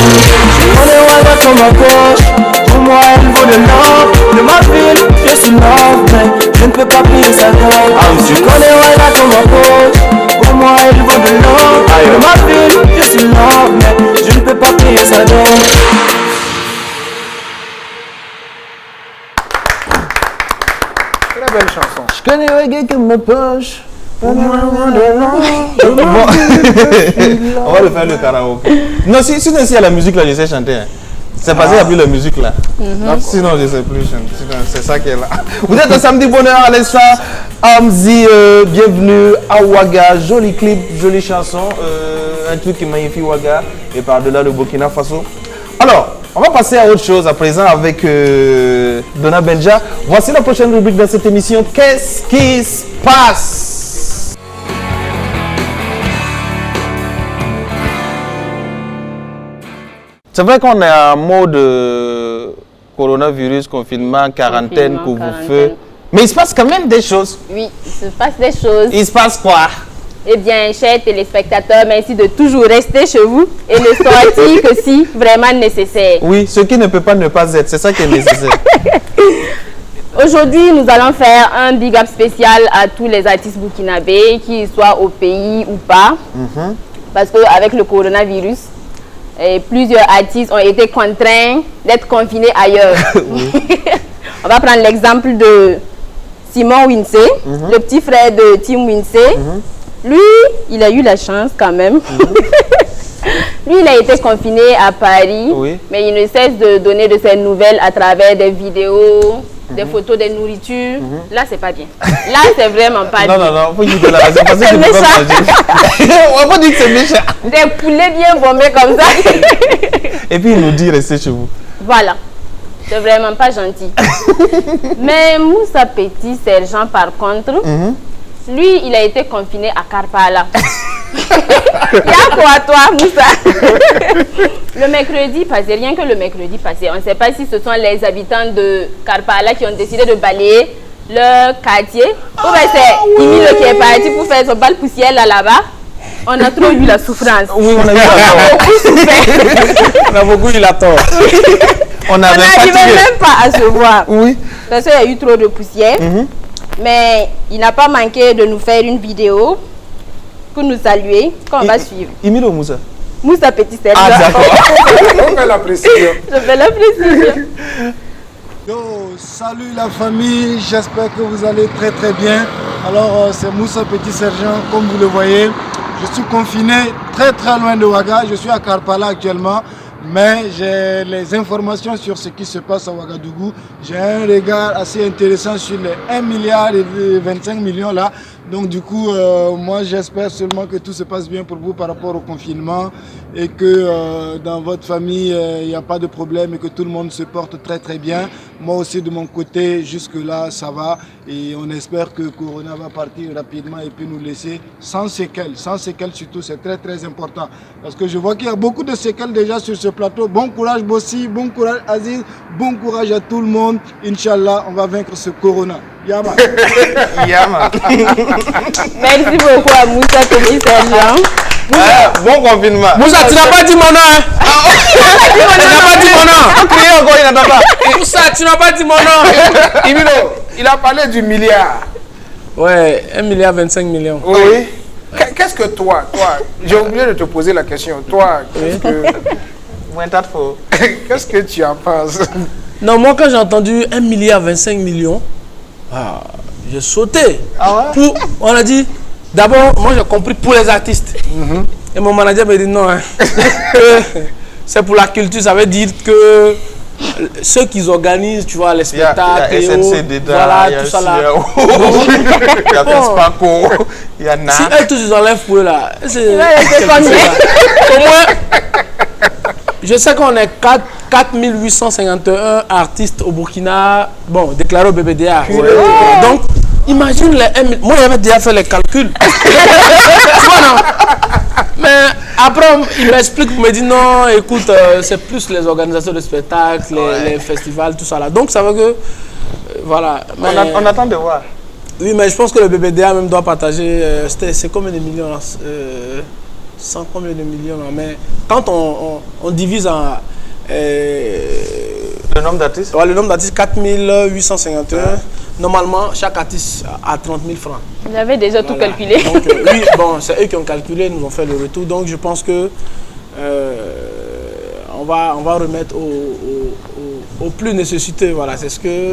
On est Waya comme ma poche. Pour moi elle vaut de l'or. De ma ville, je suis love, mais je ne peux pas payer sa dette. Je connais Waya comme ma poche. Pour moi elle vaut de l'or. De ma ville, je suis love, mais je ne peux pas payer sa dette. Très belle chanson. Je connais reggae comme ma poche. Bon. On va le faire le karaoke. Non, sinon si il y a la musique là, je sais chanter. Hein. C'est parce qu'il n'y a plus la musique là. Sinon, je ne sais plus chanter. C'est ça qui est là. Vous êtes au Samedi Bonheur à l'instant. Amzi, bienvenue à Ouaga. Joli clip, jolie chanson. Un truc qui magnifie Ouaga. Et par-delà le Burkina Faso. Alors, on va passer à autre chose à présent avec Donna Benja. Voici la prochaine rubrique dans cette émission. Qu'est-ce qui se passe? C'est vrai qu'on est en mode coronavirus, confinement, quarantaine, couvre-feu. Mais il se passe quand même des choses. Oui, il se passe des choses. Il se passe quoi? Eh bien, chers téléspectateurs, merci de toujours rester chez vous et ne sortir que si vraiment nécessaire. Oui, ce qui ne peut pas ne pas être, c'est ça qui est nécessaire. Aujourd'hui, nous allons faire un big up spécial à tous les artistes burkinabés, qu'ils soient au pays ou pas. Parce qu'avec le coronavirus, plusieurs artistes ont été contraints d'être confinés ailleurs. On va prendre l'exemple de Simon Winsé, le petit frère de Tim Winsé. Lui, il a eu la chance quand même. Lui, il a été confiné à Paris, mais il ne cesse de donner de ses nouvelles à travers des vidéos, des photos de nourriture. Là, c'est pas bien. Là, c'est vraiment pas bien. Non, faut dire de la raison parce que je ne peux pas manger. On va dire que c'est méchant. Des poulets bien bombés comme ça. Et puis, il nous dit restez chez vous. Voilà. C'est vraiment pas gentil. Mais Moussa Petit Sergent, par contre, lui, il a été confiné à Karpala. Il y a quoi, toi, Moussa? Le mercredi passé, rien que le mercredi passé, on ne sait pas si ce sont les habitants de Karpala qui ont décidé de balayer leur quartier. Ou bien c'est Imilo qui est parti pour faire son bal poussière là-bas. On a trop eu la souffrance. Oui, on a eu la beaucoup souffert. On a beaucoup eu la tort. On n'arrivait même pas à se voir. Oui. Parce qu'il y a eu trop de poussière. Mais il n'a pas manqué de nous faire une vidéo pour nous saluer, qu'on va suivre. Imilo Moussa? Moussa Petit Sergent. Ah, d'accord. On fait la précision. Je fais la précision. Yo, salut la famille, j'espère que vous allez très très bien. Alors, c'est Moussa Petit Sergent, comme vous le voyez. Je suis confiné très très loin de Ouaga. Je suis à Karpala actuellement. Mais j'ai les informations sur ce qui se passe à Ouagadougou. J'ai un regard assez intéressant sur les 1 milliard et 25 millions là. Donc du coup, moi j'espère seulement que tout se passe bien pour vous par rapport au confinement et que dans votre famille, il n'y a pas de problème et que tout le monde se porte très très bien. Moi aussi de mon côté, jusque là ça va et on espère que Corona va partir rapidement et puis nous laisser sans séquelles surtout, c'est très très important. Parce que je vois qu'il y a beaucoup de séquelles déjà sur ce plateau. Bon courage Bossi, bon courage Aziz, bon courage à tout le monde. Inch'Allah, on va vaincre ce Corona. Yaman. Yaman. Merci beaucoup à Moussa Petit Sergent. Bon confinement. Moussa, tu n'as pas dit mon nom, hein? Tu n'as pas dit mon nom. Criez encore, il n'entend pas. Moussa, tu n'as pas dit mon nom. Imilo, il a parlé du milliard. Ouais, 1 milliard 25 millions. Oui. Qu'est-ce que toi, j'ai oublié de te poser la question. Toi, qu'est-ce que tu en penses? Non, moi quand j'ai entendu 1 milliard 25 millions, j'ai sauté. On a dit, d'abord, moi j'ai compris pour les artistes. Et mon manager m'a dit non, hein, c'est pour la culture, ça veut dire que ceux qui organisent, tu vois, les spectacles, il y a SNC dedans, voilà, il y a tout ça là. Il y a Fespaco, il y a Si eux tous ils enlèvent pour eux là, c'est au moins, je sais qu'on est 4851 artistes au Burkina, bon, déclarés au BBDA. Donc, imagine les 1 million. Moi, j'avais déjà fait les calculs. Tu vois, non? Mais après, il m'explique, il me dit non, écoute, c'est plus les organisations de spectacles, les festivals, tout ça là. Donc, ça veut que, voilà. Mais, on attend de voir. Oui, mais je pense que le BBDA même doit partager, c'est combien de millions là, 100 combien de millions là, mais quand on divise en... le nombre d'artistes? Ouais, le nombre d'artistes, 4851. Normalement, chaque artiste a 30 000 francs. Vous avez déjà tout calculé. Donc, oui, bon, c'est eux qui ont calculé, nous ont fait le retour. Donc, je pense que on va remettre au plus nécessiteux. Voilà, c'est ce que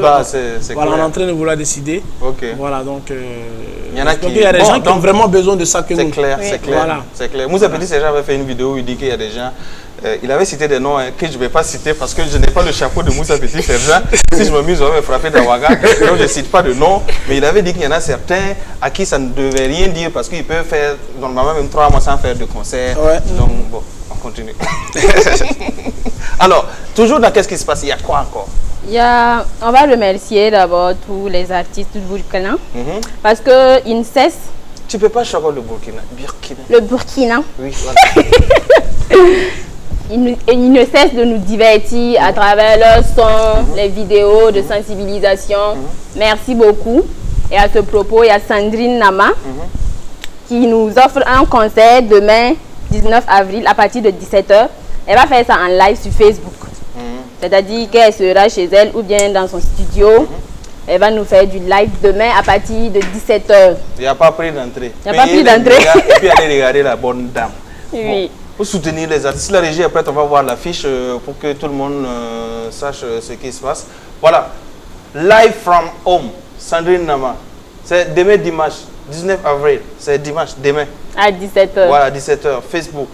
voilà, on est en train de vouloir décider. Ok. Voilà, donc il y en a qui... il y a des gens qui ont vraiment besoin de ça que nous. C'est clair, c'est clair. Voilà. C'est clair. Moussa Petit Sergent avait fait une vidéo où il dit qu'il y a des gens... il avait cité des noms que je ne vais pas citer parce que je n'ai pas le chapeau de Moussa Petit Sergent. Si je me mise, on va me frapper d'Awaga. Donc je ne cite pas de nom. Mais il avait dit qu'il y en a certains à qui ça ne devait rien dire parce qu'ils peuvent faire normalement même 3 mois sans faire de concert. Ouais. Donc bon, on continue. Alors, toujours dans qu'est-ce qui se passe? Il y a quoi encore? On va remercier d'abord tous les artistes du Burkina parce qu'ils ne cessent. Tu ne peux pas choisir le Burkina. Le Burkina. Oui, voilà. Ils ne cessent de nous divertir à travers leurs sons, les vidéos de sensibilisation. Merci beaucoup. Et à ce propos, il y a Sandrine Nama qui nous offre un concert demain, 19 avril, à partir de 17h. Elle va faire ça en live sur Facebook. C'est-à-dire qu'elle sera chez elle ou bien dans son studio. Elle va nous faire du live demain à partir de 17h. Il n'y a pas prix d'entrée. Il n'y a pas prix d'entrée. Et puis allez regarder la bonne dame. Oui. Bon, pour soutenir les artistes. Si la régie est prête, on va voir l'affiche pour que tout le monde sache ce qui se passe. Voilà. Live from home. Sandrine Nama. C'est demain dimanche, 19 avril. C'est dimanche, demain. À 17h. Voilà, 17h. Facebook.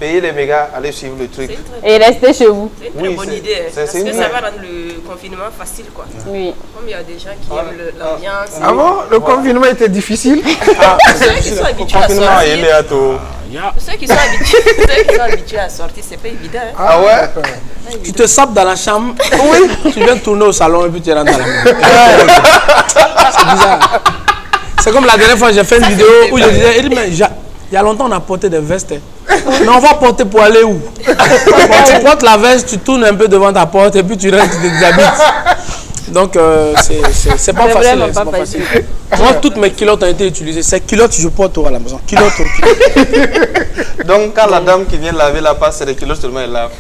Payez les mégas, allez suivre le truc. Et restez chez vous. C'est une très bonne idée. Parce que ça va rendre le confinement facile, quoi. Oui. Comme il y a des gens qui aiment l'ambiance. Ah bon? Le confinement était difficile? Ceux qui sont habitués à sortir. Ceux qui sont habitués à sortir, c'est pas évident. Hein. Ah ouais? Tu te sapes dans la chambre. Oui. Tu viens tourner au salon et puis tu rentres dans la maison. C'est bizarre. C'est comme la dernière fois, j'ai fait une vidéo où je disais, il y a longtemps on a porté des vestes. Mais on va porter pour aller où? Tu portes la veste, tu tournes un peu devant ta porte et puis tu rentres, tu te déshabites. Donc c'est pas facile. C'est pas facile. Moi, toutes mes culottes ont été utilisées. Ces culottes, je porte à la maison. Culottes. Donc quand la dame qui vient laver la passe, c'est les culottes seulement elle lave.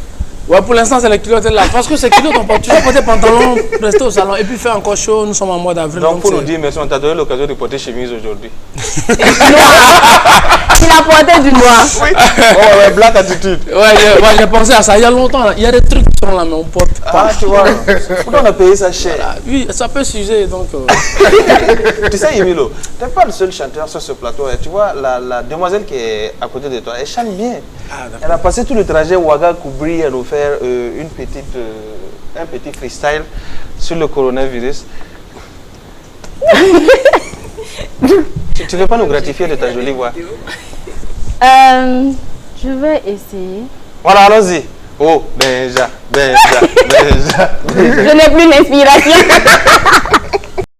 Ouais, pour l'instant, c'est les culottes là. Parce que ces culottes, on peut toujours porter pantalon, rester au salon et puis faire encore chaud. Nous sommes en mois d'avril. Donc pour nous dire merci, on t'a donné l'occasion de porter chemise aujourd'hui. Il a porté du noir. Oui. Oh, ouais, black attitude. Ouais, j'ai pensé à ça. Il y a longtemps, il y a des trucs qui sont là, mais on porte pas. Ah, tu vois. Pourquoi on a payé ça cher? Voilà. Oui, ça peut s'user. Donc, Tu sais, Emilio, tu n'es pas le seul chanteur sur ce plateau. Tu vois, la demoiselle qui est à côté de toi, elle chante bien. Elle a passé tout le trajet Ouaga-Koubri à nous faire un petit freestyle sur le coronavirus. Tu ne veux pas nous gratifier de ta jolie voix? Je vais essayer. Voilà, allons-y. Oh, Benja. Je n'ai plus l'inspiration.